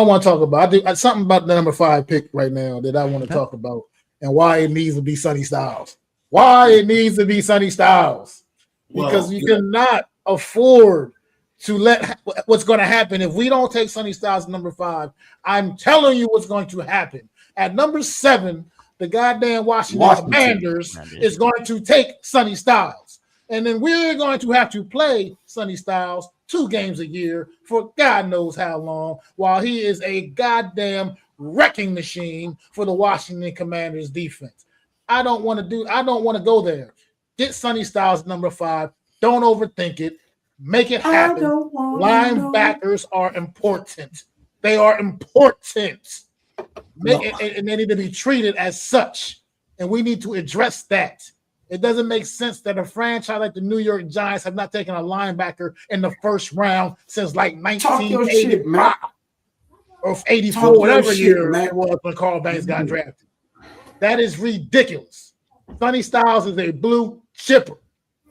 want to talk about something about the number 5 pick right now that I want to talk about and why it needs to be Sonny Styles. Why it needs to be Sonny Styles? Because you cannot afford to let what's going to happen if we don't take Sonny Styles number 5. I'm telling you what's going to happen. At number 7, the goddamn Washington Commanders is going to take Sonny Styles. And then we're going to have to play Sonny Styles 2 games a year for God knows how long, while he is a goddamn wrecking machine for the Washington Commanders defense. I don't want to go there. Get Sonny Styles number 5. Don't overthink it. Make it happen. Linebackers are important. They are important. And they need to be treated as such. And we need to address that. It doesn't make sense that a franchise like the New York Giants have not taken a linebacker in the first round since like 1985 or 84, whatever year it was when Carl Banks got drafted. That is ridiculous. Sonny Styles is a blue chipper,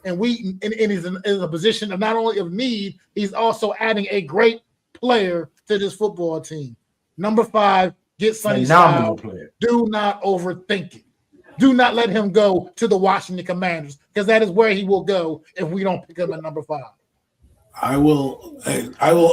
and he's in a position of not only of need, he's also adding a great player to this football team. Number 5, get Sonny Styles. Do not overthink it. Do not let him go to the Washington Commanders because that is where he will go if we don't pick him at number 5. I will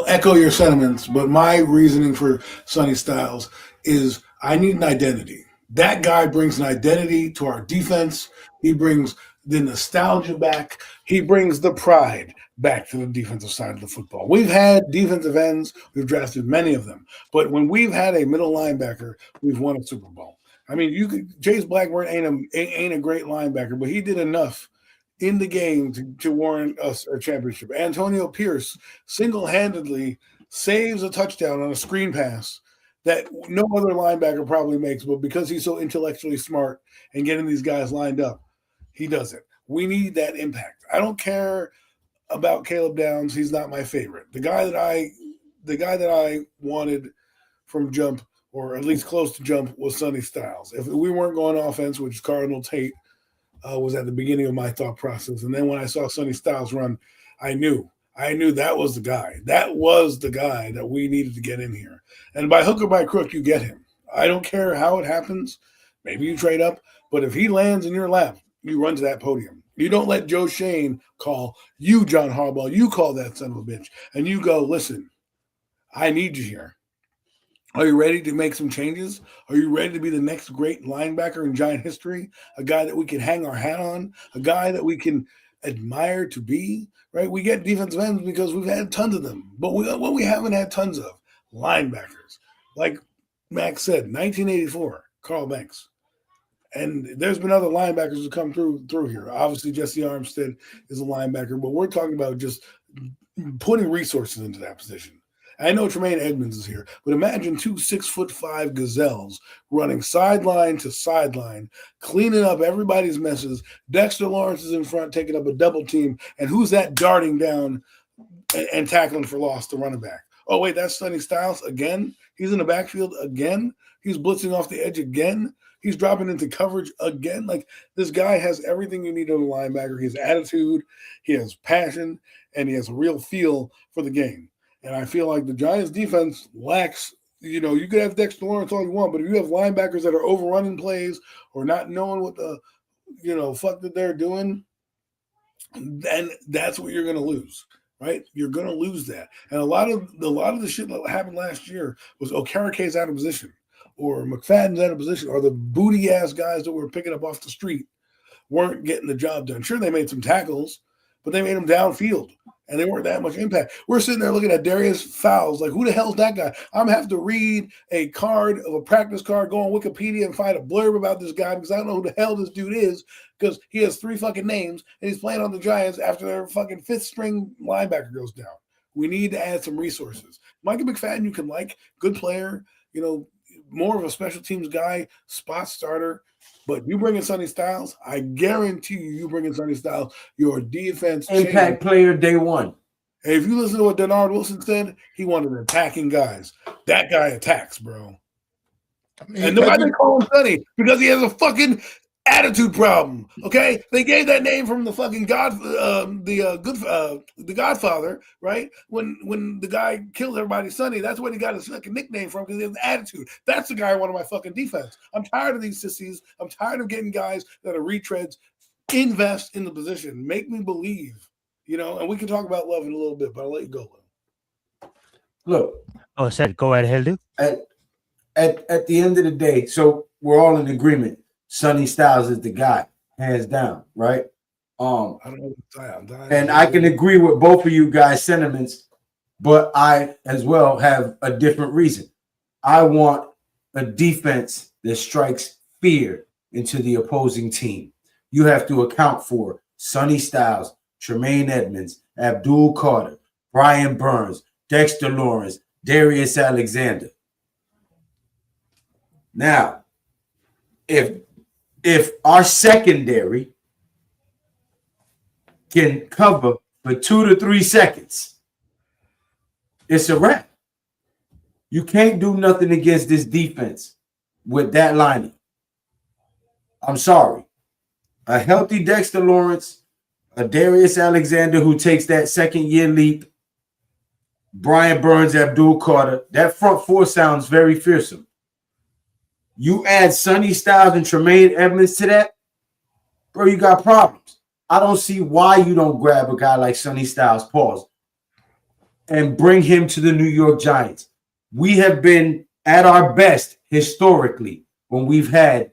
echo your sentiments, but my reasoning for Sonny Styles is I need an identity. That guy brings an identity to our defense. He brings the nostalgia back. He brings the pride back to the defensive side of the football. We've had defensive ends. We've drafted many of them. But when we've had a middle linebacker, we've won a Super Bowl. I mean, Chase Blackburn ain't a great linebacker, but he did enough in the game to warrant us a championship. Antonio Pierce single-handedly saves a touchdown on a screen pass that no other linebacker probably makes, but because he's so intellectually smart and getting these guys lined up, he does it. We need that impact. I don't care about Caleb Downs. He's not my favorite. The guy that I wanted from jump, or at least close to jump, was Sonny Styles. If we weren't going offense, which Cardinal Tate was at the beginning of my thought process. And then when I saw Sonny Styles run, I knew that was the guy. That was the guy that we needed to get in here. And by hook or by crook, you get him. I don't care how it happens. Maybe you trade up, but if he lands in your lap, you run to that podium. You don't let Joe Shane call you, John Harbaugh. You call that son of a bitch. And you go, listen, I need you here. Are you ready to make some changes? Are you ready to be the next great linebacker in Giant history? A guy that we can hang our hat on? A guy that we can admire to be? Right? We get defensive ends because we've had tons of them. But what we haven't had tons of, linebackers. Like Max said, 1984, Carl Banks. And there's been other linebackers who come through here. Obviously, Jesse Armstead is a linebacker, but we're talking about just putting resources into that position. I know Tremaine Edmonds is here, but imagine 2 6'5" gazelles running sideline to sideline, cleaning up everybody's messes. Dexter Lawrence is in front, taking up a double team, and who's that darting down and tackling for loss to running back? Oh, wait, that's Sonny Styles again? He's in the backfield again? He's blitzing off the edge again? He's dropping into coverage again? Like, this guy has everything you need on a linebacker. He has attitude, he has passion, and he has a real feel for the game. And I feel like the Giants defense lacks, you could have Dexter Lawrence all you want, but if you have linebackers that are overrunning plays or not knowing what the, fuck that they're doing, then that's what you're going to lose, right? You're going to lose that. And a lot of the shit that happened last year was Okerike's out of position or McFadden's out of position or the booty-ass guys that were picking up off the street weren't getting the job done. Sure, they made some tackles, but they made them downfield, and they weren't that much impact. We're sitting there looking at Darius Fowles, like, who the hell's that guy? I'm going to have to read a practice card, go on Wikipedia and find a blurb about this guy because I don't know who the hell this dude is because he has 3 fucking names, and he's playing on the Giants after their fucking 5th-string linebacker goes down. We need to add some resources. Micah McFadden, you can like, good player, more of a special teams guy, spot starter. But you bring in Sonny Styles, I guarantee you bring in Sonny Styles, your defense impact player day one. And if you listen to what Denard Wilson said, he wanted attacking guys. That guy attacks, bro. And nobody call him Sonny because he has a fucking attitude problem. Okay, they gave that name from the fucking the Godfather, right? When the guy killed everybody, Sonny. That's where he got his fucking nickname from because he has an attitude. That's the guy I want on my fucking defense. I'm tired of these sissies. I'm tired of getting guys that are retreads. Invest in the position. Make me believe. And we can talk about love in a little bit, but I'll let you go. Look. Oh, said go ahead, Hildu. At the end of the day, so we're all in agreement. Sonny Styles is the guy, hands down, right? I don't know. And I can agree with both of you guys' sentiments, but I as well have a different reason. I want a defense that strikes fear into the opposing team. You have to account for Sonny Styles, Tremaine Edmonds, Abdul Carter, Brian Burns, Dexter Lawrence, Darius Alexander. Now, if our secondary can cover for 2 to 3 seconds, it's a wrap. You can't do nothing against this defense with that lineup. I'm sorry. A healthy Dexter Lawrence, a Darius Alexander who takes that second-year leap, Brian Burns, Abdul Carter, that front four sounds very fearsome. You add Sonny Styles and Tremaine Edmonds to that, bro, you got problems. I don't see why you don't grab a guy like Sonny Styles, and bring him to the New York Giants. We have been at our best historically when we've had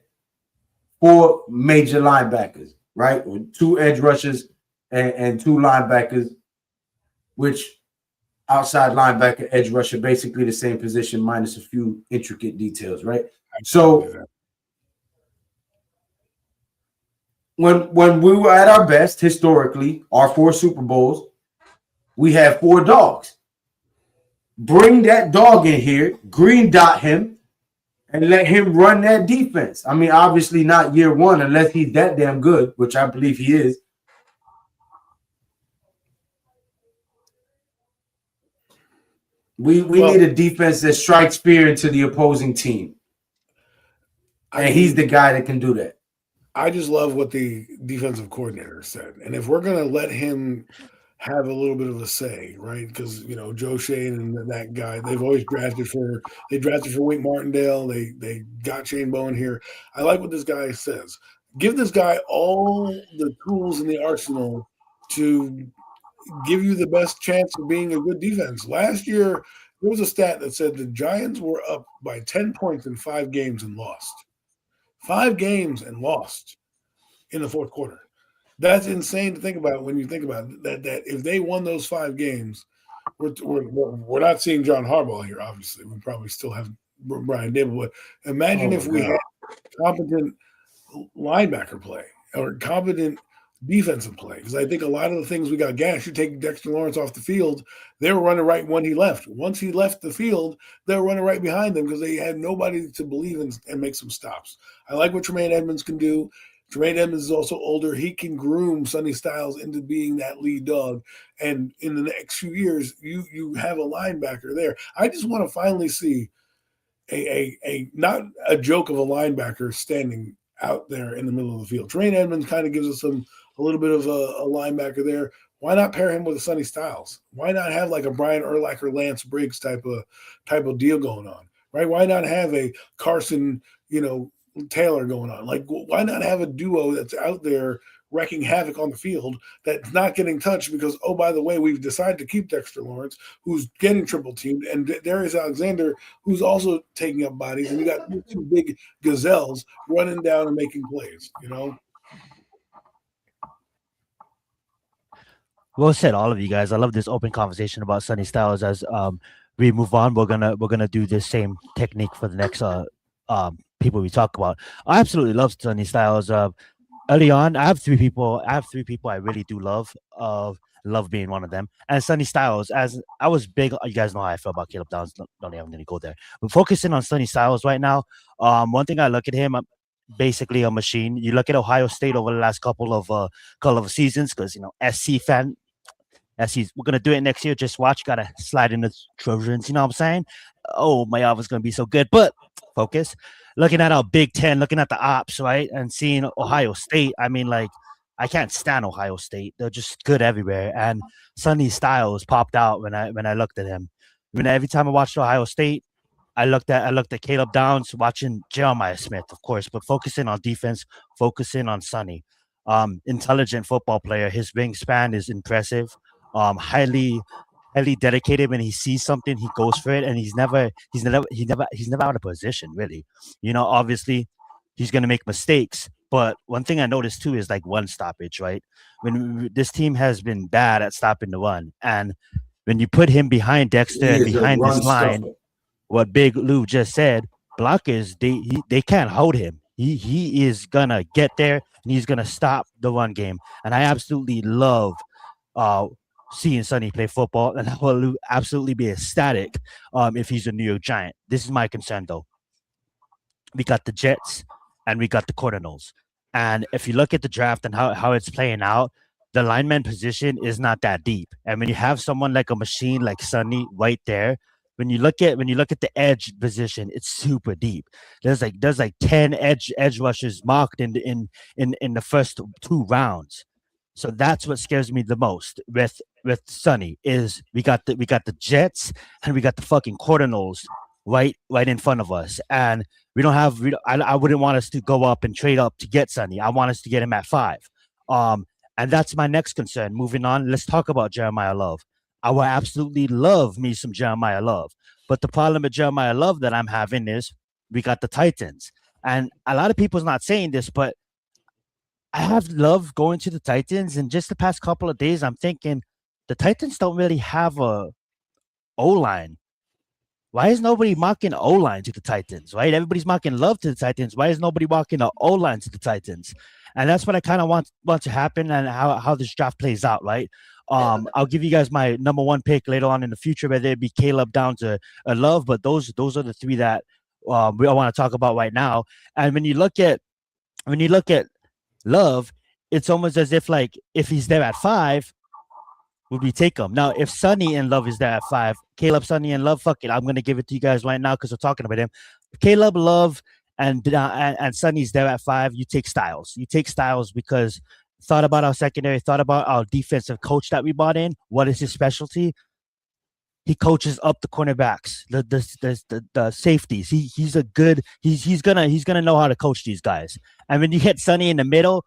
4 major linebackers, right? Or 2 edge rushers and 2 linebackers, which outside linebacker, edge rusher, basically the same position minus a few intricate details, right? So when we were at our best historically, our 4 Super Bowls, we had 4 dogs. Bring that dog in here, green dot him, and let him run that defense. I mean, obviously not year 1 unless he's that damn good, which I believe he is. We need a defense that strikes fear into the opposing team. And he's the guy that can do that. I just love what the defensive coordinator said. And if we're going to let him have a little bit of a say, right? Because, Joe Shane and that guy, they've always drafted for Wink Martindale. They got Shane Bowen here. I like what this guy says. Give this guy all the tools in the arsenal to give you the best chance of being a good defense. Last year, there was a stat that said the Giants were up by 10 points in 5 games and lost. 5 games and lost in the fourth quarter. That's insane to think about when you think about it, that if they won those 5 games, we're not seeing John Harbaugh here, obviously. We probably still have Brian Dable. But imagine if we had competent linebacker play or competent defensive play. Because I think a lot of the things we got gashed, you take Dexter Lawrence off the field, they were running right when he left. Once he left the field, they were running right behind him because they had nobody to believe in and make some stops. I like what Tremaine Edmonds can do. Tremaine Edmonds is also older. He can groom Sonny Styles into being that lead dog. And in the next few years, you have a linebacker there. I just want to finally see a not a joke of a linebacker standing out there in the middle of the field. Tremaine Edmonds kind of gives us a little bit of a linebacker there. Why not pair him with a Sonny Styles? Why not have like a Brian Urlacher, Lance Briggs type of deal going on, right? Why not have a Carson, Taylor going on? Like, why not have a duo that's out there wrecking havoc on the field that's not getting touched because, oh, by the way, we've decided to keep Dexter Lawrence, who's getting triple teamed, and Darius Alexander, who's also taking up bodies, and you got two big gazelles running down and making plays, Well said, all of you guys. I love this open conversation about Sonny Styles. As we move on, we're gonna do this same technique for the next people we talk about. I absolutely love Sonny Styles. Early on, I have three people I really do love. Love being one of them. And Sonny Styles, as I was big, you guys know how I feel about Caleb Downs. Don't even gonna go there. But focusing on Sonny Styles right now, one thing I look at him, basically a machine. You look at Ohio State over the last couple of seasons, because SC fan. We're gonna do it next year. Just watch, gotta slide in the Trojans. You know what I'm saying? Oh, my offense gonna be so good. But focus. Looking at our Big Ten, looking at the ops, right, and seeing Ohio State. I mean, like, I can't stand Ohio State. They're just good everywhere. And Sonny Styles popped out when I looked at him. Every time I watched Ohio State, I looked at Caleb Downs, watching Jeremiah Smith, of course, but focusing on defense, focusing on Sonny. Intelligent football player. His wingspan is impressive. Highly dedicated. When he sees something, he goes for it, and he's never out of position, really. Obviously he's gonna make mistakes, but one thing I noticed too is like one stoppage, right? When this team has been bad at stopping the run, and when you put him behind Dexter and behind this line, what Big Lou just said, blockers they can't hold him. He is gonna get there and he's gonna stop the run game, and I absolutely love seeing Sonny play football, and I will absolutely be ecstatic if he's a New York Giant. This is my concern, though. We got the Jets and we got the Cardinals. And if you look at the draft and how it's playing out, the lineman position is not that deep. And when you have someone like a machine like Sonny right there, when you look at the edge position, it's super deep. There's like 10 edge rushers marked in the first 2 rounds. So that's what scares me the most with Sonny is we got the Jets and we got the fucking Cardinals right in front of us, and I wouldn't want us to go up and trade up to get Sonny. I want us to get him at 5. And that's my next concern. Moving on, let's talk about Jeremiah Love. I would absolutely love me some Jeremiah Love, but the problem with Jeremiah Love that I'm having is we got the Titans, and a lot of people's not saying this, but I have Love going to the Titans, and just the past couple of days, I'm thinking the Titans don't really have a O-line. Why is nobody mocking O-line to the Titans, right? Everybody's mocking Love to the Titans. Why is nobody mocking an O-line to the Titans? And that's what I kind of want to happen, and how this draft plays out, right? I'll give you guys my number 1 pick later on in the future, whether it be Caleb down to Love, but those are the 3 that we all want to talk about right now. And when you look at Love, it's almost as if if he's there at 5, would we take him? Now, if Sonny and Love is there at 5, Caleb, Sonny, and Love, fuck it, I'm gonna give it to you guys right now because we're talking about him. If Caleb, Love, and Sonny's there at 5, you take Styles. You take Styles because thought about our secondary, thought about our defensive coach that we brought in. What is his specialty? He coaches up the cornerbacks, the safeties. He's gonna know how to coach these guys. And when you hit Sonny in the middle,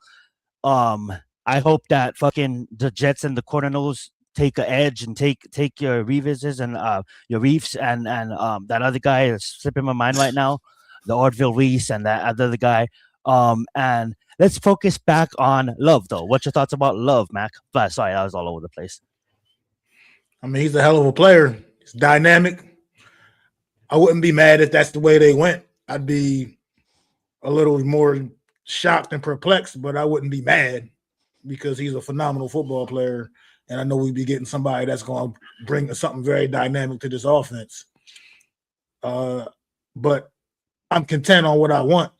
I hope that fucking the Jets and the Cardinals take an edge and take your Reeveses and your Reefs and that other guy is slipping my mind right now, the Orville Reese and that other guy. And let's focus back on Love, though. What's your thoughts about Love, Mac? Sorry, I was all over the place. I mean, he's a hell of a player. He's dynamic. I wouldn't be mad if that's the way they went. I'd be a little more shocked and perplexed, but I wouldn't be mad because he's a phenomenal football player. And I know we'd be getting somebody that's going to bring something very dynamic to this offense. But I'm content on what I want.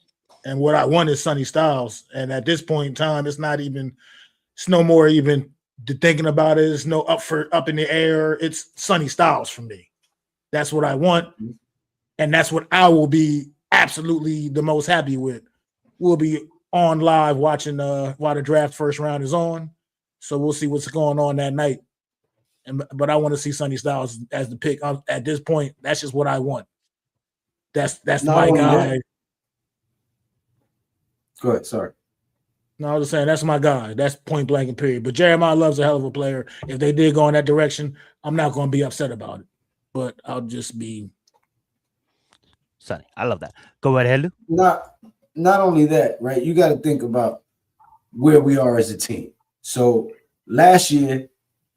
And what I want is Sonny Styles. And at this point in time, it's no more even thinking about it. It's no up in the air. It's Sonny Styles for me. That's what I want. And that's what I will be absolutely the most happy with. We'll be on live watching while the draft first round is on. So we'll see what's going on that night. But I want to see Sonny Styles as the pick. At this point, that's just what I want. That's my guy. Go ahead. Sorry. No, I was just saying that's my guy. That's point blank and period. But Jeremiah Love's a hell of a player. If they did go in that direction, I'm not going to be upset about it. But I'll just be Sonny. I love that. Go ahead, Helu. Not only that, right? You got to think about where we are as a team. So last year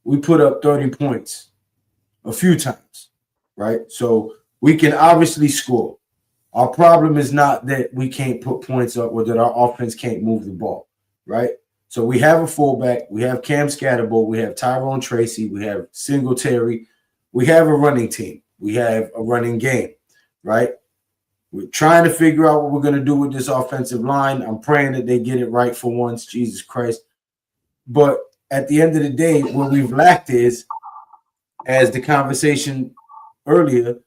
we put up 30 points a few times, right? So we can obviously score. Our problem is not that we can't put points up or that our offense can't move the ball, right? So we have a fullback, we have Cam Scatterbo, we have Tyrone Tracy, we have Singletary, we have a running team, we have a running game, right? We're trying to figure out what we're going to do with this offensive line. I'm praying that they get it right for once, Jesus Christ. But at the end of the day, what we've lacked is, as the conversation earlier,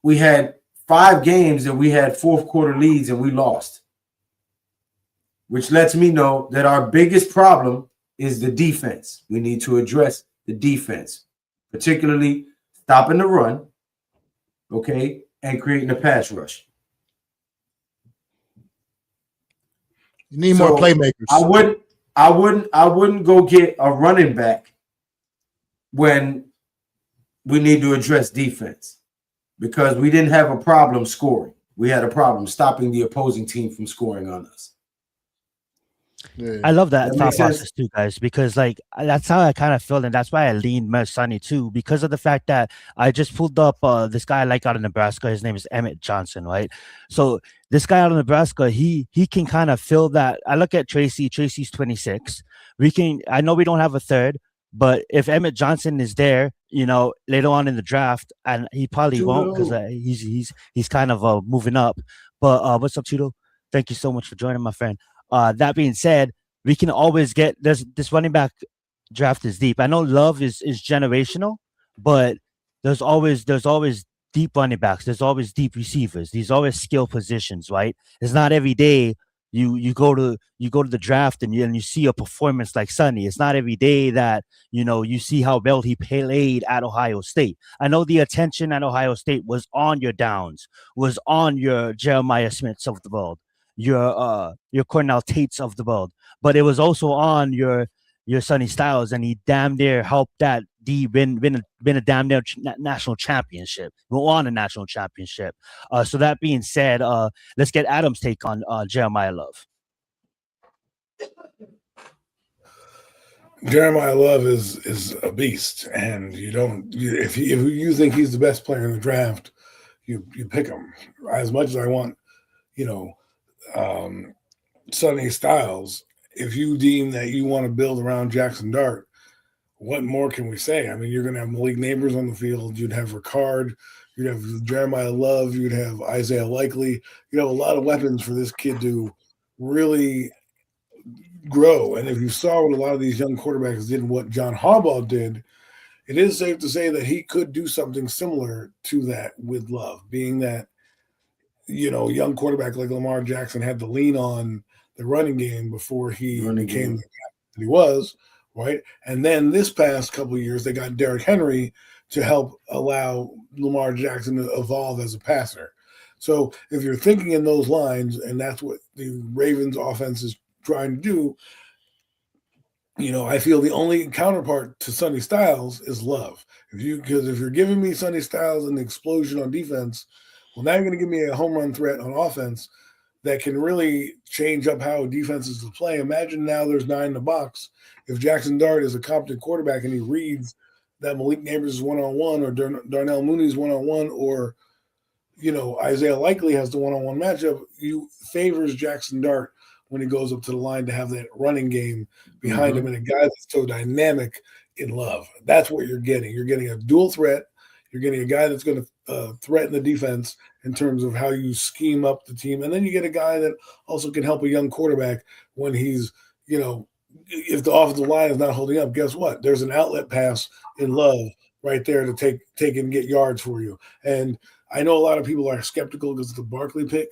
we had 5 games that we had fourth quarter leads and we lost, which lets me know that our biggest problem is the defense. We need to address the defense, particularly stopping the run, okay, and creating a pass rush. You need more playmakers. I wouldn't go get a running back when we need to address defense, because we didn't have a problem scoring. We had a problem stopping the opposing team from scoring on us. Yeah. I love that thought makes sense. process too, guys, because like that's how I kind of feel, and that's why I leaned more Sonny too, because of the fact that I just pulled up this guy I like out of Nebraska. His name is Emmett Johnson, right? So this guy out of Nebraska, he can kind of fill that. I look at Tracy. Tracy's 26. I know we don't have a third, but if Emmett Johnson is there, you know, later on in the draft, and he probably won't because he's kind of moving up. But what's up, Cheeto? Thank you so much for joining, my friend. That being said, we can always get this running back draft is deep. I know Love is generational, but there's always deep running backs. There's always deep receivers. There's always skill positions, right? It's not every day you go to the draft and you see a performance like Sonny. It's not every day that you see how well he played at Ohio State. I know the attention at Ohio State was on your Downs, was on your Jeremiah Smiths of the world, your Cornell Tates of the world, but it was also on your Sonny Styles, and he damn near helped that D win a damn near national championship. We won a national championship. So that being said, let's get Adam's take on Jeremiah Love. Jeremiah Love is a beast, and if you think he's the best player in the draft, you pick him. As much as I want, Sonny Styles, if you deem that you want to build around Jackson Dart, what more can we say? I mean, you're going to have Malik Neighbors on the field. You'd have Ricard. You'd have Jeremiah Love. You'd have Isaiah Likely. You'd have a lot of weapons for this kid to really grow. And if you saw what a lot of these young quarterbacks did and what John Harbaugh did, it is safe to say that he could do something similar to that with Love, being that, young quarterback like Lamar Jackson had to lean on the running game before he became the guy that he was, right? And then this past couple of years, they got Derrick Henry to help allow Lamar Jackson to evolve as a passer. So if you're thinking in those lines, and that's what the Ravens offense is trying to do, I feel the only counterpart to Sonny Styles is Love. Because if you're giving me Sonny Styles and the explosion on defense, well, now you're going to give me a home run threat on offense that can really change up how defenses play. Imagine now there's 9 in the box. If Jackson Dart is a competent quarterback and he reads that Malik Neighbors is one-on-one, or Darnell Mooney is one-on-one, or, Isaiah Likely has the one-on-one matchup, you favors Jackson Dart when he goes up to the line to have that running game behind him and a guy that's so dynamic in Love. That's what you're getting. You're getting a dual threat. You're getting a guy that's going to threaten the defense in terms of how you scheme up the team. And then you get a guy that also can help a young quarterback when he's, if the offensive line is not holding up, guess what? There's an outlet pass in Love right there to take and get yards for you. And I know a lot of people are skeptical because it's a Barkley pick.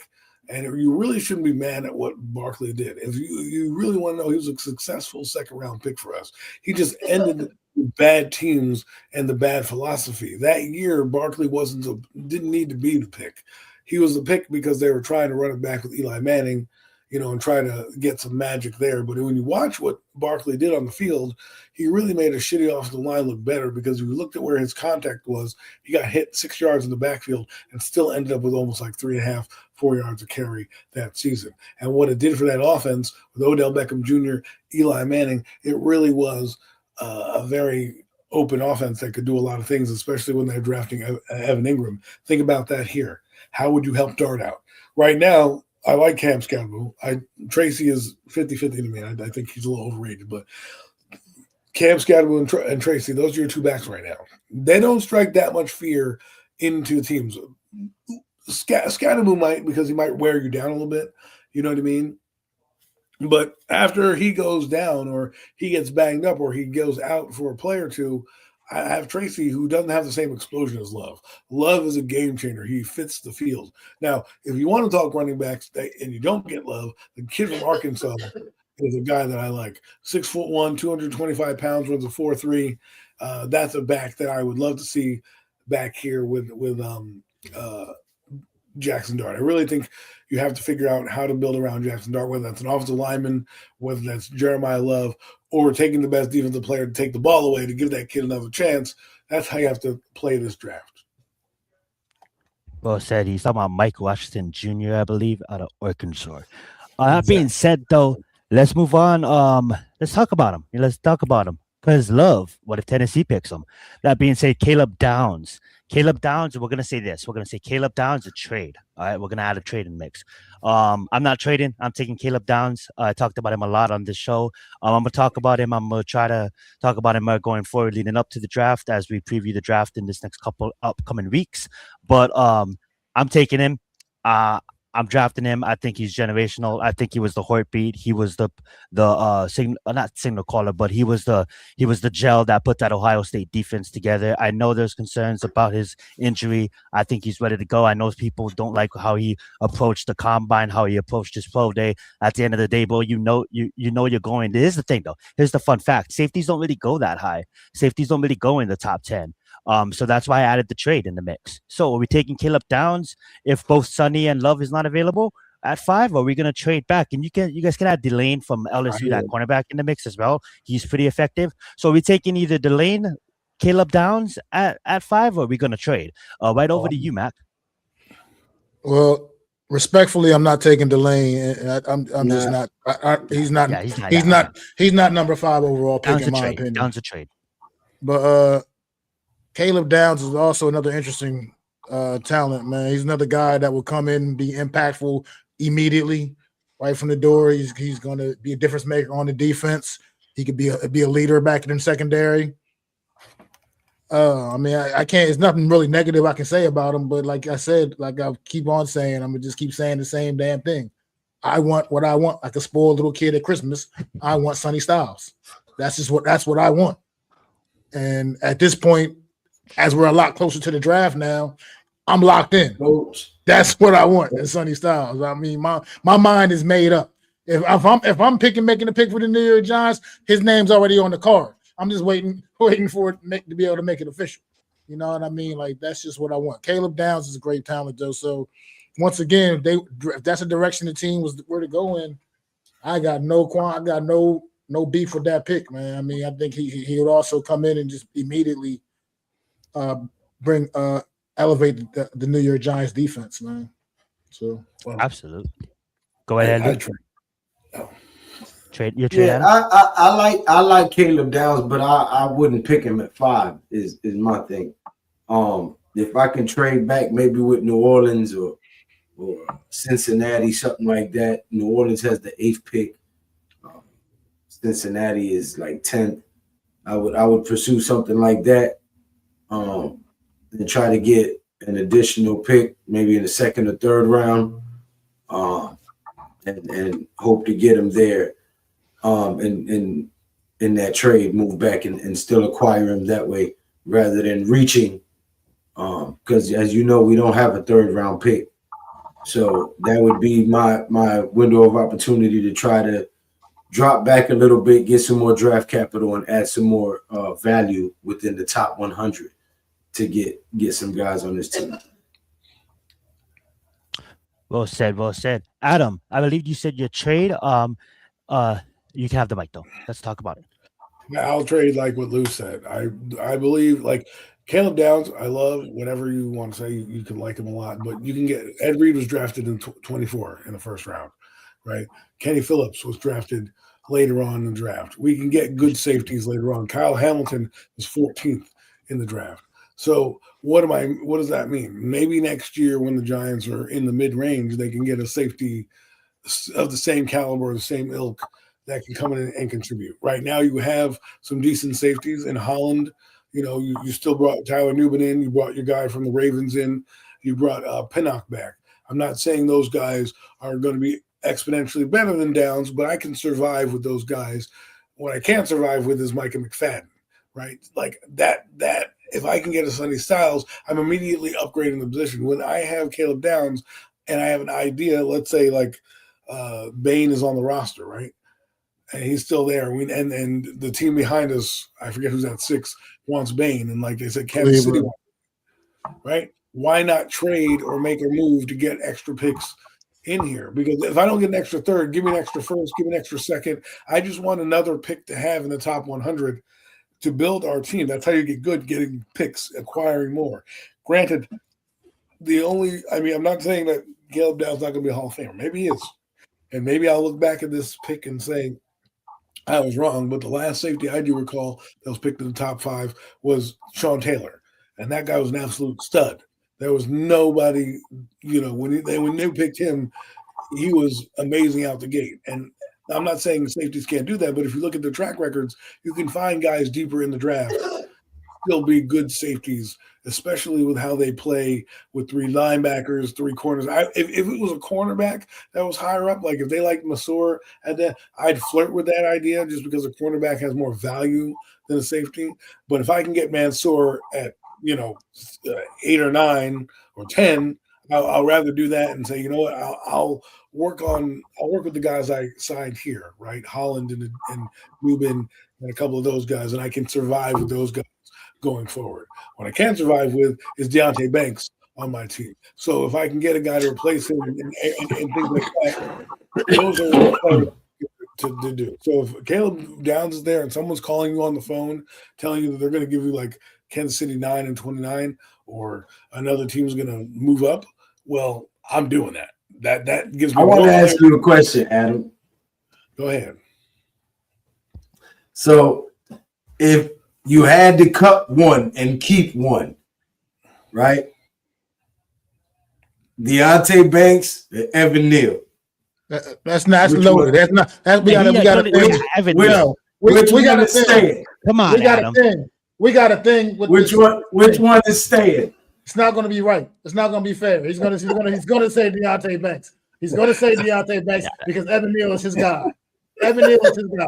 And you really shouldn't be mad at what Barkley did. If you really want to know, he was a successful second-round pick for us. He just ended with bad teams and the bad philosophy. That year, Barkley didn't need to be the pick. He was the pick because they were trying to run it back with Eli Manning, and try to get some magic there. But when you watch what Barkley did on the field, he really made a shitty offensive line look better, because if you looked at where his contact was, he got hit 6 yards in the backfield and still ended up with almost like 3.5, 4 yards of carry that season. And what it did for that offense with Odell Beckham Jr., Eli Manning, it really was a very open offense that could do a lot of things, especially when they're drafting Evan Ingram. Think about that here. How would you help Dart out? Right now, I like Cam Scatterbo. Tracy is 50-50 to me. I think he's a little overrated, but Cam Scatterbo and Tracy, those are your two backs right now. They don't strike that much fear into teams. Scatterbo might, because he might wear you down a little bit. You know what I mean? But after he goes down, or he gets banged up, or he goes out for a play or two, I have Tracy, who doesn't have the same explosion as Love. Love is a game changer. He fits the field. Now, if you want to talk running backs and you don't get Love, the kid from Arkansas is a guy that I like. 6'1", 225 pounds, runs a 4.3. That's a back that I would love to see back here with Jackson Dart. I really think you have to figure out how to build around Jackson Dart, whether that's an offensive lineman, whether that's Jeremiah Love, or taking the best defensive player to take the ball away to give that kid another chance. That's how you have to play this draft. Well said. He's talking about Mike Washington Jr., I believe, out of Arkansas. That being said, though, let's move on. Let's talk about him. Because Love, what if Tennessee picks him? That being said, Caleb Downs, we're going to say this. We're going to say Caleb Downs a trade. All right, we're going to add a trade in the mix. I'm not trading. I'm taking Caleb Downs. I talked about him a lot on this show. I'm going to talk about him. I'm going to try to talk about him going forward, leading up to the draft, as we preview the draft in this next couple upcoming weeks. But I'm taking him. I'm drafting him. I think he's generational. I think he was the heartbeat. He was the not signal caller, but he was the gel that put that Ohio State defense together. I know there's concerns about his injury. I think he's ready to go. I know people don't like how he approached the combine, how he approached his pro day. At the end of the day, bro, you know you're going. Here's the thing, though. Here's the fun fact: safeties don't really go that high. Safeties don't really go in the top 10. So that's why I added the trade in the mix. So are we taking Caleb Downs if both Sonny and Love is not available at 5? Or are we going to trade back? And you guys can add Delane from LSU, that cornerback, in the mix as well. He's pretty effective. So are we taking either Delane, Caleb Downs at 5, or are we going to trade? Right over to you, Mac. Well, respectfully, I'm not taking Delane. I'm just not. He's not. Yeah, he's not number 5 overall pick in my opinion. Downs a trade. But Caleb Downs is also another interesting talent, man. He's another guy that will come in and be impactful immediately, right from the door. He's going to be a difference maker on the defense. He could be a leader back in the secondary. I mean, I can't. There's nothing really negative I can say about him, but like I said, like I keep on saying, I'm gonna just keep saying the same damn thing. I want what I want, like a spoiled little kid at Christmas. I want Sonny Styles. That's what I want. And at this point, as we're a lot closer to the draft now, I'm locked in. That's what I want, is Sonny Styles. I mean, my mind is made up. If I'm making a pick for the New York Giants, his name's already on the card. I'm just waiting for it to be able to make it official. You know what I mean? Like, that's just what I want. Caleb Downs is a great talent, though. So once again, if that's a direction the team was where to go in, I got no beef with that pick, man. I mean, I think he would also come in and just immediately elevate the New York Giants defense, man. So absolutely. Go ahead. Trade. I like Caleb Downs, but I wouldn't pick him at 5. Is my thing. If I can trade back, maybe with New Orleans or Cincinnati, something like that. New Orleans has the 8th pick. Cincinnati is like 10th. I would pursue something like that. And try to get an additional pick, maybe in the 2nd or 3rd round, and hope to get him there. In that trade, move back and still acquire him that way, rather than reaching. Because as you know, we don't have a 3rd round pick. So that would be my window of opportunity to try to drop back a little bit, get some more draft capital, and add some more value within the top 100 to get some guys on this team. Well said, well said. Adam, I believe you said your trade. You can have the mic though. Let's talk about it. I'll trade like what Lou said. I believe like Caleb Downs. I love whatever you want to say. You can like him a lot, but you can get Ed Reed was drafted in 24 in the first round, right? Kenny Phillips was drafted later on in the draft. We can get good safeties later on. Kyle Hamilton was 14th in the draft. So what does that mean? Maybe next year when the Giants are in the mid-range, they can get a safety of the same caliber, the same ilk that can come in and contribute. Right now you have some decent safeties in Holland. You know, you still brought Tyler Newman in. You brought your guy from the Ravens in. You brought Pinnock back. I'm not saying those guys are going to be exponentially better than Downs, but I can survive with those guys. What I can't survive with is Micah McFadden, right? Like that if I can get a Sonny Styles, I'm immediately upgrading the position. When I have Caleb Downs and I have an idea, let's say like Bain is on the roster, right? And he's still there. And the team behind us, I forget who's at 6, wants Bain. And like they said, Kansas City, right? Why not trade or make a move to get extra picks in here? Because if I don't get an extra third, give me an extra first, give me an extra second. I just want another pick to have in the top 100 to build our team. That's how you get good, getting picks, acquiring more. Granted, I'm not saying that Caleb Downs not going to be a Hall of Famer. Maybe he is. And maybe I'll look back at this pick and say, I was wrong, but the last safety I do recall that was picked in the top 5 was Sean Taylor. And that guy was an absolute stud. There was nobody, when they picked him, he was amazing out the gate. And I'm not saying safeties can't do that, but if you look at the track records, you can find guys deeper in the draft still be good safeties, especially with how they play with 3 linebackers, 3 corners. If it was a cornerback that was higher up, like if they liked Masur at that, I'd flirt with that idea just because a cornerback has more value than a safety. But if I can get Mansour at 8 or 9 or 10, I'll rather do that and say, you know what, I'll work with the guys I signed here, right? Holland and Rubin and a couple of those guys, and I can survive with those guys going forward. What I can't survive with is Deonte Banks on my team. So if I can get a guy to replace him and things like that, those are to do. So if Caleb Downs is there and someone's calling you on the phone telling you that they're going to give you like Kansas City 9 and 29, or another team's going to move up, well, I'm doing that. That gives me. I want to ask you a question, Adam. Go ahead. So if you had to cut one and keep one, right? Deonte Banks and Evan Neal. That's loaded. That's not. We got to think. We got to stay. Come on, we got a thing. Which one is staying? It's not going to be right. It's not going to be fair. He's going to say Deonte Banks. He's going to say Deonte Banks because Evan Neal is his guy. Evan Neal is his guy.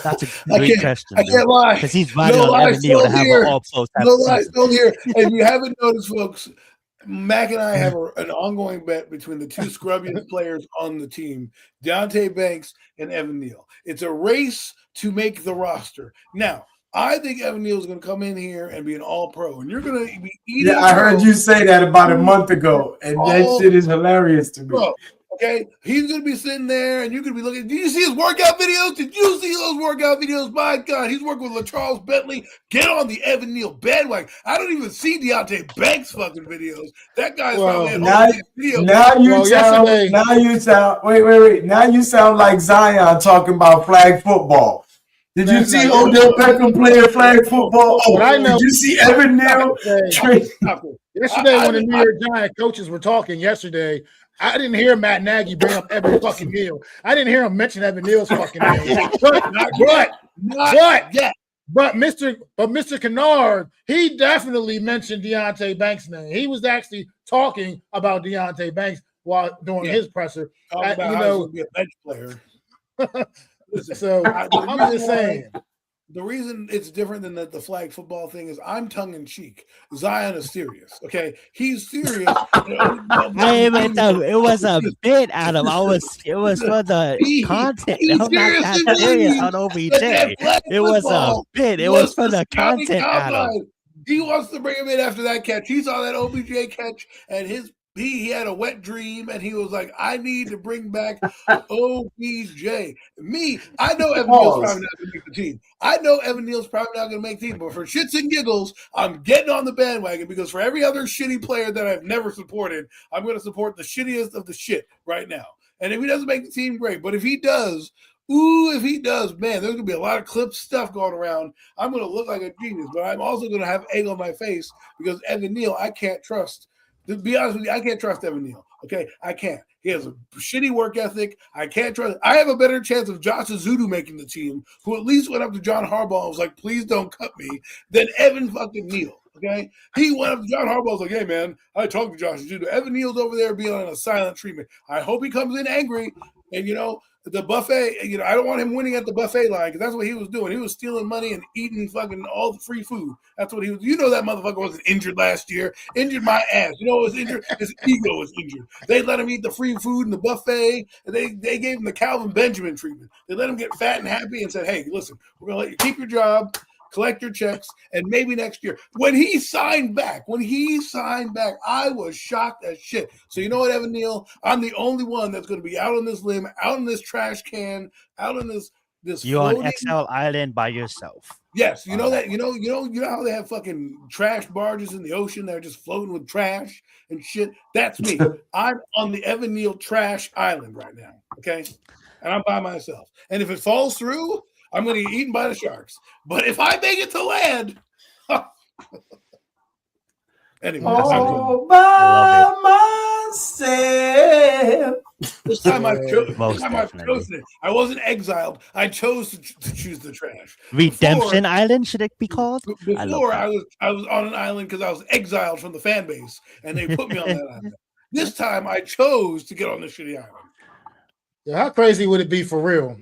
That's a great question. I can't lie. Because he's vying on Evan Neal to have an all-pro type of season. Don't hear. If you haven't noticed, folks, Mac and I have an ongoing bet between the 2 scrubbiest players on the team, Deonte Banks and Evan Neal. It's a race to make the roster. Now, I think Evan Neal is going to come in here and be an all-pro, and you're going to be eating. Yeah, I heard you say that about a month ago, and that shit is hilarious to me. Bro, okay, he's going to be sitting there, and you're going to be looking. Did you see his workout videos? Did you see those workout videos? My God, he's working with LaCharles Bentley. Get on the Evan Neal bandwagon. I don't even see Deonte Banks' fucking videos. That guy's probably at all these videos. Now you sound like Zion talking about flag football. Did you see Odell Beckham playing flag football? Did you see Evan Neal? Yesterday, when the New York Giants coaches were talking yesterday, I didn't hear Matt Nagy bring up Evan fucking Neal. I didn't hear him mention Evan Neal's fucking name. But Mr. Kennard, he definitely mentioned Deonte Banks' name. He was actually talking about Deonte Banks while doing his presser. Be a bench player. So I'm just saying. The reason it's different than the flag football thing is I'm tongue in cheek. Zion is serious. Okay, he's serious. It was a bit, Adam. It was for the content. I'm not that serious on OBJ. It was a bit. It was for the content, Adam. He wants to bring him in after that catch. He saw that OBJ catch, and he had a wet dream, and he was like, I need to bring back OBJ. I know Evan Neal's probably not going to make the team. I know Evan Neal's probably not going to make the team, but for shits and giggles, I'm getting on the bandwagon because for every other shitty player that I've never supported, I'm going to support the shittiest of the shit right now. And if he doesn't make the team, great. But if he does, man, there's going to be a lot of clip stuff going around. I'm going to look like a genius, but I'm also going to have egg on my face because Evan Neal, I can't trust. To be honest with you, I can't trust Evan Neal. Okay, I can't. He has a shitty work ethic. I can't trust. I have a better chance of Josh Azudu making the team, who at least went up to John Harbaugh and was like, "Please don't cut me," than Evan fucking Neal. Okay, he went up to John Harbaugh and was like, "Hey man, I talked to Josh Azudu. Evan Neal's over there being on a silent treatment. I hope he comes in angry." And the buffet, I don't want him winning at the buffet line because that's what he was doing. He was stealing money and eating fucking all the free food. That's what he was. That motherfucker wasn't injured last year. Injured my ass. What was injured? His ego was injured. They let him eat the free food in the buffet. And they gave him the Calvin Benjamin treatment. They let him get fat and happy and said, hey, listen, we're going to let you keep your job, collect your checks, and maybe next year. When he signed back, I was shocked as shit. So you know what, Evan Neal? I'm the only one that's going to be out on this limb, out in this trash can, out on this You're floating on Exile Island by yourself. Yes, you know that. You know how they have fucking trash barges in the ocean that are just floating with trash and shit? That's me. I'm on the Evan Neal trash island right now, okay? And I'm by myself. And if it falls through, I'm going to get eaten by the sharks. But if I make it to land, anyway, all by myself. This time I've chosen it. I wasn't exiled. I chose to choose the trash. Redemption Island, should it be called? Before I was on an island because I was exiled from the fan base, and they put me on that island. This time I chose to get on the shitty island. Yeah, how crazy would it be for real?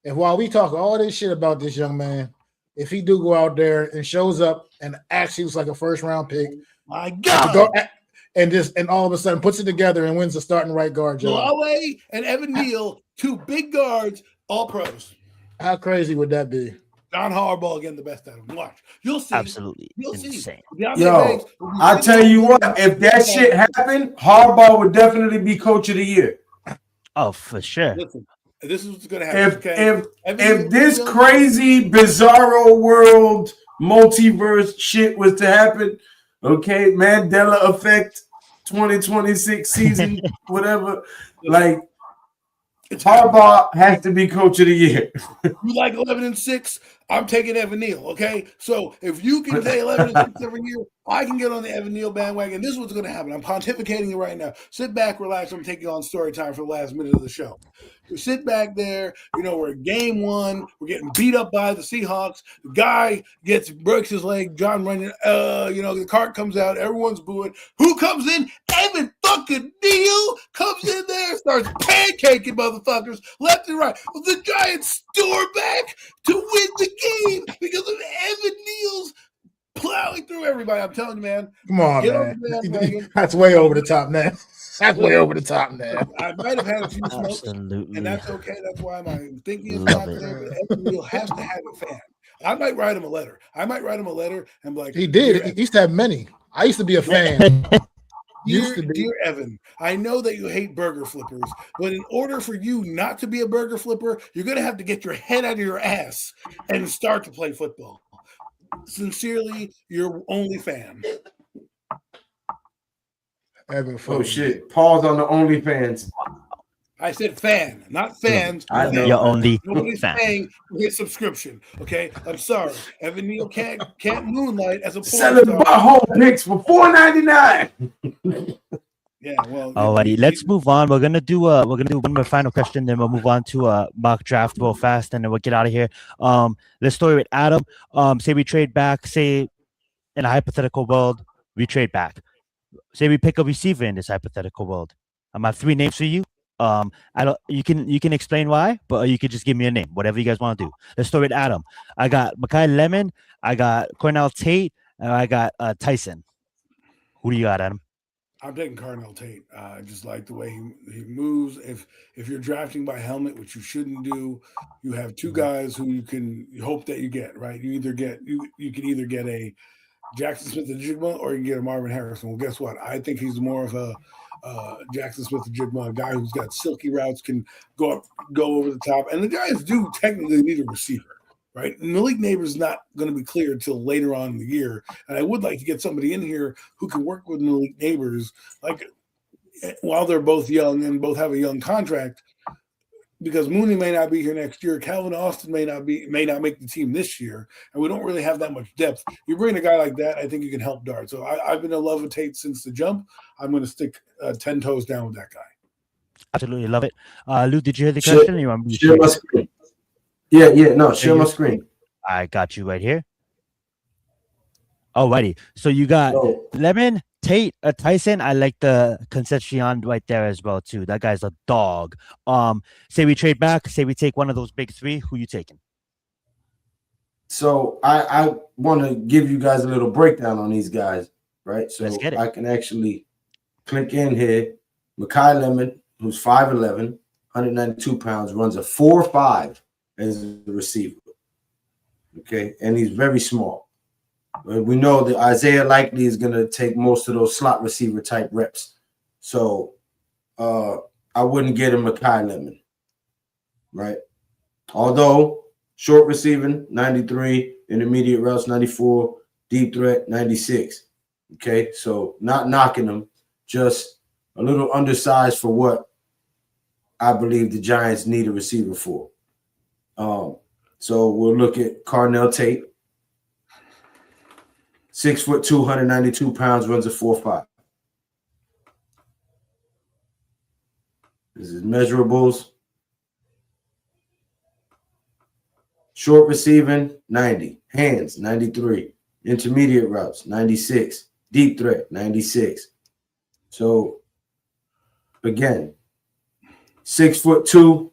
And while we talk all this shit about this young man, if he do go out there and shows up and actually was like a first round pick, my God, and all of a sudden puts it together and wins the starting right guard job. Lawley and Evan Neal, two big guards, all pros. How crazy would that be? John Harbaugh getting the best out of him. Watch, you'll see. Absolutely, you'll insane. See. Yo, I tell you what, if that shit happened, Harbaugh would definitely be coach of the year. Oh, for sure. Listen, this is what's going to happen. If this crazy, bizarro world, multiverse shit was to happen, okay, Mandela effect, 2026 season, whatever, like Harbaugh has to be coach of the year. You like 11-6? I'm taking Evan Neal, okay? So if you can say 11-6 every year, I can get on the Evan Neal bandwagon. This is what's going to happen. I'm pontificating it right now. Sit back, relax. I'm taking on story time for the last minute of the show. We sit back there. We're in game one. We're getting beat up by the Seahawks. The guy breaks his leg. John running. The cart comes out. Everyone's booing. Who comes in? Evan fucking Neal comes in there, starts pancaking motherfuckers left and right. The Giants storm back to win the game because of Evan Neal's plowing through everybody. I'm telling you, man. Come on, man. That's way over the top now. That's way over the top now. I might have had a few smokes, and that's okay. That's why my thinking is not there. But Evan Neal has to have a fan. I might write him a letter. And be like, he did. He used to have many. I used to be a fan. Dear Evan, I know that you hate burger flippers, but in order for you not to be a burger flipper, you're going to have to get your head out of your ass and start to play football. Sincerely, your only fan. Evan, oh shit! Pause on the OnlyFans. I said fan, not fans. I know you're only nobody's fan. paying for his subscription. Okay, I'm sorry. Evan Neal can't moonlight as a porn selling my home picks for $4.99. Yeah, well. Alrighty, let's move on. We're gonna do one more final question, then we'll move on to mock draft real fast, and then we'll get out of here. Let's start with Adam. Say we trade back. Say in a hypothetical world, we trade back. Say we pick a receiver in this hypothetical world. I have 3 names for you. I don't. You can explain why, but you could just give me a name, whatever you guys want to do. Let's start with Adam. I got Makai Lemon, I got Cornell Tate, and I got Tyson. Who do you got, Adam? I'm taking Cardinal Tate. I just like the way he moves. If you're drafting by helmet, which you shouldn't do, you have two guys who you hope that you get, right. You can either get a Jackson Smith-Njigba or you can get a Marvin Harrison. Well, guess what? I think he's more of a Jackson Smith-Njigba, a guy who's got silky routes, can go over the top. And the Giants do technically need a receiver. Right, Malik Neighbors is not going to be clear until later on in the year, and I would like to get somebody in here who can work with Malik Neighbors, like while they're both young and both have a young contract. Because Mooney may not be here next year, Calvin Austin may not make the team this year, and we don't really have that much depth. You bring a guy like that, I think you can help Dart. So I've been in love with Tate since the jump. I'm going to stick 10 toes down with that guy. Absolutely love it. Lou, did you hear the question? You want me to share my screen? Yeah, no, share my screen. I got you right here. Alrighty. So you got Lemon, Tate, Tyson. I like the Concepcion right there as well, too. That guy's a dog. Say we trade back, say we take one of those big three. Who you taking? So I want to give you guys a little breakdown on these guys, right? So Let's get it. I can actually click in here. Makai Lemon, who's 5'11", 192 pounds, runs a 4.5 as a receiver. Okay, and he's very small. We know that Isaiah likely is going to take most of those slot receiver type reps. So I wouldn't get him Makai Lemon, right? Although short receiving, 93, intermediate routes, 94, deep threat, 96. Okay, so not knocking him, just a little undersized for what I believe the Giants need a receiver for. So we'll look at Cornell Tate, 6'2", 292 pounds, runs a 4.5. This is measurables. Short receiving, 90. Hands, 93. Intermediate routes, 96. Deep threat, 96. So again, 6'2",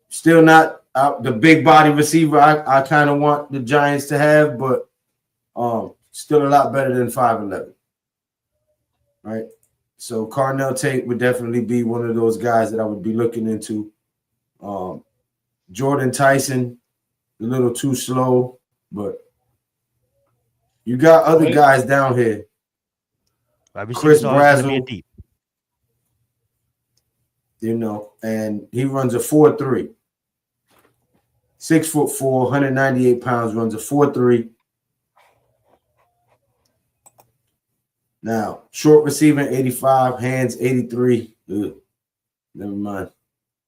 still not the big body receiver I kind of want the Giants to have, but still a lot better than 5'11", right? So Cornell Tate would definitely be one of those guys that I would be looking into. Jordan Tyson, a little too slow, but you got other guys down here. Chris Brazzell, you know, and he runs a 4.3. 6'4", 198 pounds, runs a 4.3. Now, short receiving, 85, hands, 83. Ugh, never mind.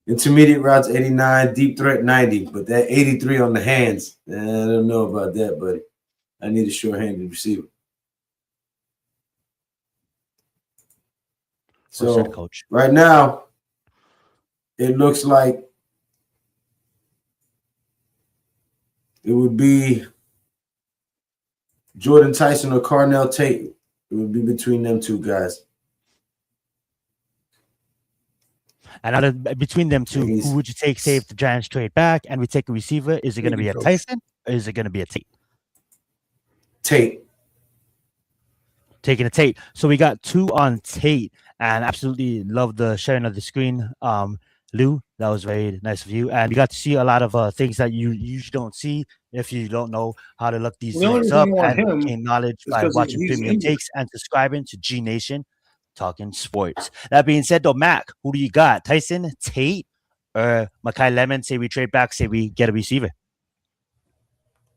Intermediate routes, 89, deep threat, 90. But that 83 on the hands, I don't know about that, buddy. I need a short-handed receiver. So, coach, right now, it looks like it would be Jordan Tyson or Cornell Tate. It would be between them two guys. And out of between them two, who would you take? Say if the Giants trade back and we take a receiver, is it going to be a Tyson or is it going to be a Tate? Tate. Taking a Tate. So we got two on Tate, and absolutely love the sharing of the screen. Lou, that was very nice of you. And we got to see a lot of things that you usually don't see if you don't know how to look these things up and gain knowledge by watching Premium Takes and subscribing to G Nation Talking Sports. That being said, though, Mac, who do you got? Tyson, Tate, or Makai Lemon? Say we trade back, say we get a receiver.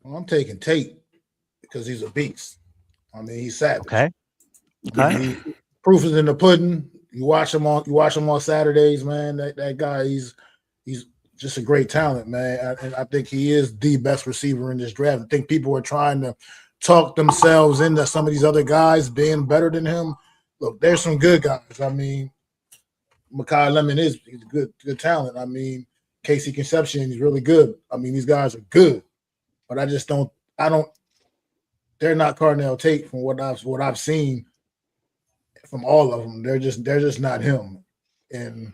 Well, I'm taking Tate because he's a beast. I mean, he's savage. Okay. Proof is in the pudding. You watch him on Saturdays, man. That guy, he's just a great talent, man. And I think he is the best receiver in this draft. I think people are trying to talk themselves into some of these other guys being better than him. Look, there's some good guys. I mean, Makai Lemon he's a good talent. I mean, Casey Concepcion, he's really good. I mean, these guys are good, but they're not Cornell Tate from what I've seen from all of them. They're just not him. and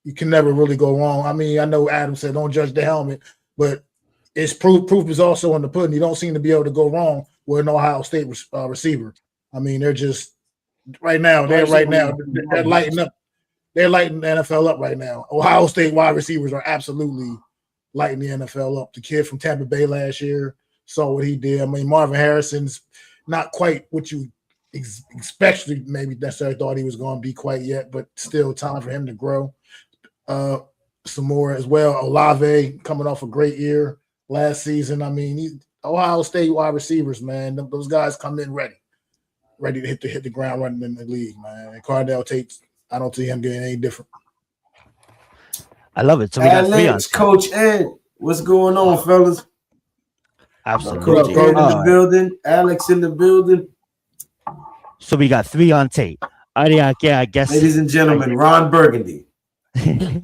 you can never really go wrong. I mean, I know Adam said don't judge the helmet, but it's proof is also in the pudding. You don't seem to be able to go wrong with an Ohio State receiver. I mean, they're just right now. They're lighting up. They're lighting the NFL up right now. Ohio State wide receivers are absolutely lighting the NFL up. The kid from Tampa Bay last year saw what he did. I mean, Marvin Harrison's not quite what you especially maybe necessarily thought he was going to be quite yet, but still time for him to grow. Some more as well. Olave coming off a great year last season. I mean, Ohio State wide receivers, man, those guys come in ready to hit the ground running in the league, man. And Cardell Tate, I don't see him getting any different. I love it. So we got three on Coach Ed. What's going on, fellas? Absolutely. Coach Ed in the building. Alex in the building. So we got 3 on tape. I guess. Ladies and gentlemen, Ron Burgundy.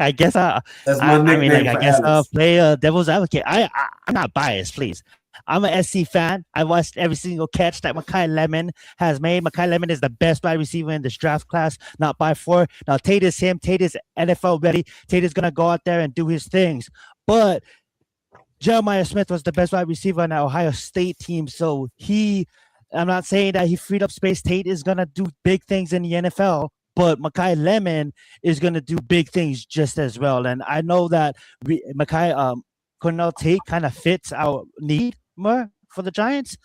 I guess that's my nickname. I guess I'll play devil's advocate. I'm not biased, please. I'm an SC fan. I watched every single catch that Makai Lemon has made. Makai Lemon is the best wide receiver in this draft class, not by 4. Now, Tate is him. Tate is NFL ready. Tate is going to go out there and do his things. But Jeremiah Smith was the best wide receiver on the Ohio State team. So I'm not saying that he freed up space. Tate is going to do big things in the NFL. But Makai Lemon is going to do big things just as well. And I know that Cornell Tate kind of fits our need more for the Giants.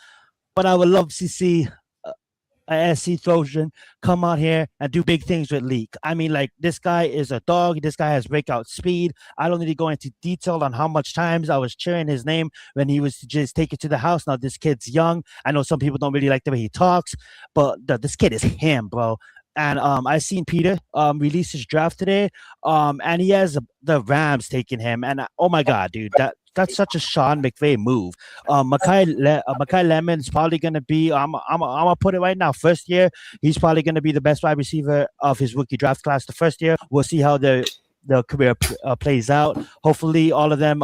But I would love to see a SC Trojan come out here and do big things with Leak. I mean, like, this guy is a dog. This guy has breakout speed. I don't need to go into detail on how much times I was cheering his name when he was just taken to the house. Now, this kid's young. I know some people don't really like the way he talks, but this kid is him, bro. And I seen Peter release his draft today, and he has the Rams taking him. And oh my God, dude, that's such a Sean McVay move. Makai Lemon is probably going to be. I'm gonna put it right now. First year, he's probably going to be the best wide receiver of his rookie draft class. The first year, we'll see how the career plays out. Hopefully, all of them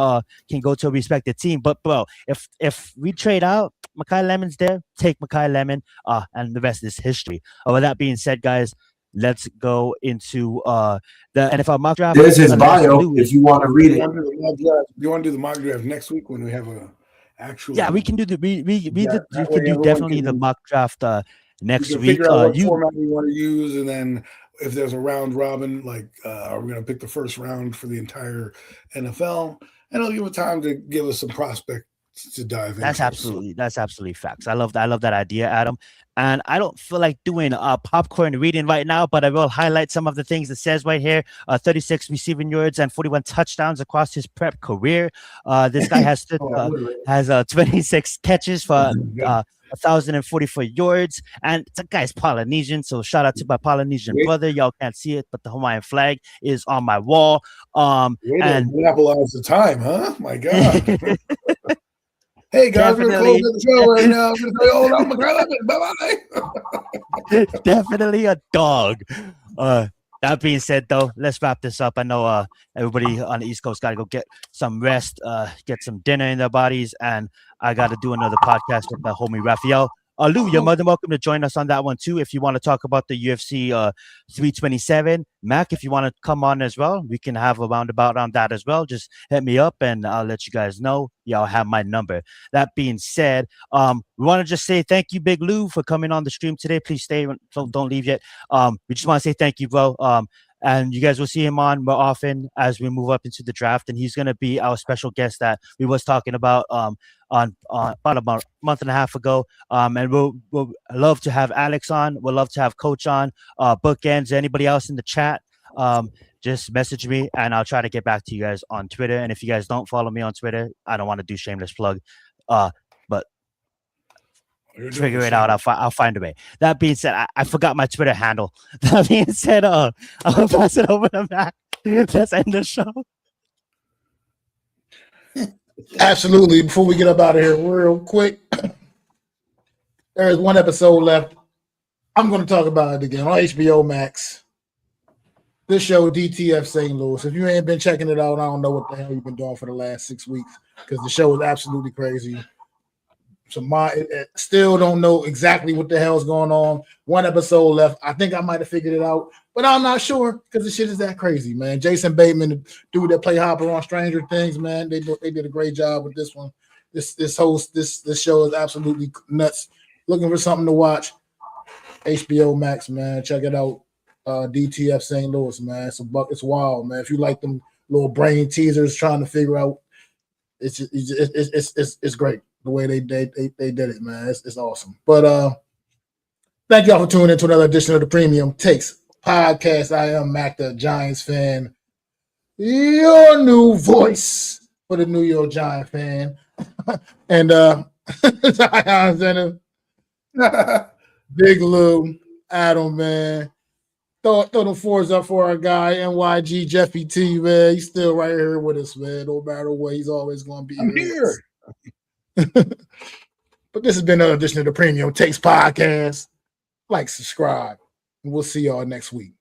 can go to a respected team. But bro, if we trade out, Makai Lemon's there. Take Makai Lemon, and the rest is history. With that being said, guys, let's go into the NFL mock draft. There's his bio if you want to read it. You want to do the mock draft next week when we have a actual? Yeah, we can do definitely the mock draft next week. Figure out what format we want to use, and then if there's a round robin, like are we going to pick the first round for the entire NFL? And it'll give us time to give us some prospect to dive in. That's absolutely facts. I love that idea, Adam. And I don't feel like doing popcorn reading right now, but I will highlight some of the things it says right here. 36 receiving yards and 41 touchdowns across his prep career. This guy has 26 catches for 1,044 yards, and the guy's Polynesian, so shout out to my Polynesian brother. Y'all can't see it, but the Hawaiian flag is on my wall. And monopolize the time, huh? My God. Hey guys, we're gonna close the show right now. I'm gonna say, hold on, bye-bye. Definitely a dog. That being said, though, let's wrap this up. I know everybody on the East Coast got to go get some rest, get some dinner in their bodies, and I got to do another podcast with my homie Raphael. Lou, you're more than welcome to join us on that one too. If you want to talk about the UFC 327, Mac, if you want to come on as well, we can have a roundabout on that as well. Just hit me up and I'll let you guys know. Y'all have my number. That being said, we want to just say thank you, Big Lou, for coming on the stream today. Please stay, don't leave yet. We just want to say thank you, bro. And you guys will see him on more often as we move up into the draft. And he's going to be our special guest that we was talking about on about a month and a half ago. And we'll love to have Alex on. We'll love to have Coach on. Bookends, anybody else in the chat, just message me and I'll try to get back to you guys on Twitter. And if you guys don't follow me on Twitter, I don't want to do shameless plug. But figure it out. I'll find a way. That being said, I forgot my Twitter handle. That being said, I'll pass it over to Matt. Let's end the show. Absolutely. Before we get up out of here real quick, there is one episode left. I'm going to talk about it again on HBO Max. This show, DTF St. Louis. If you ain't been checking it out, I don't know what the hell you've been doing for the last 6 weeks because the show is absolutely crazy. Still don't know exactly what the hell's going on. One episode left. I think I might have figured it out, but I'm not sure because the shit is that crazy, man. Jason Bateman, the dude that played Hopper on Stranger Things, man, they did a great job with this one. This show is absolutely nuts. Looking for something to watch. HBO Max, man, check it out. DTF St. Louis, man. It's wild, man. If you like them little brain teasers trying to figure out, it's great the way they did it, man. It's awesome. But thank y'all for tuning in to another edition of the Premium Takes podcast. I am Macdagiantsfan, your new voice for the New York Giant fan, and Zion Zenith, Big Lou, Adam, man. Throw them fours up for our guy, NYG Jeffy T, man. He's still right here with us, man. No matter what, he's always going to be here. But this has been another edition of the Premium Takes podcast. Like, subscribe, and we'll see y'all next week.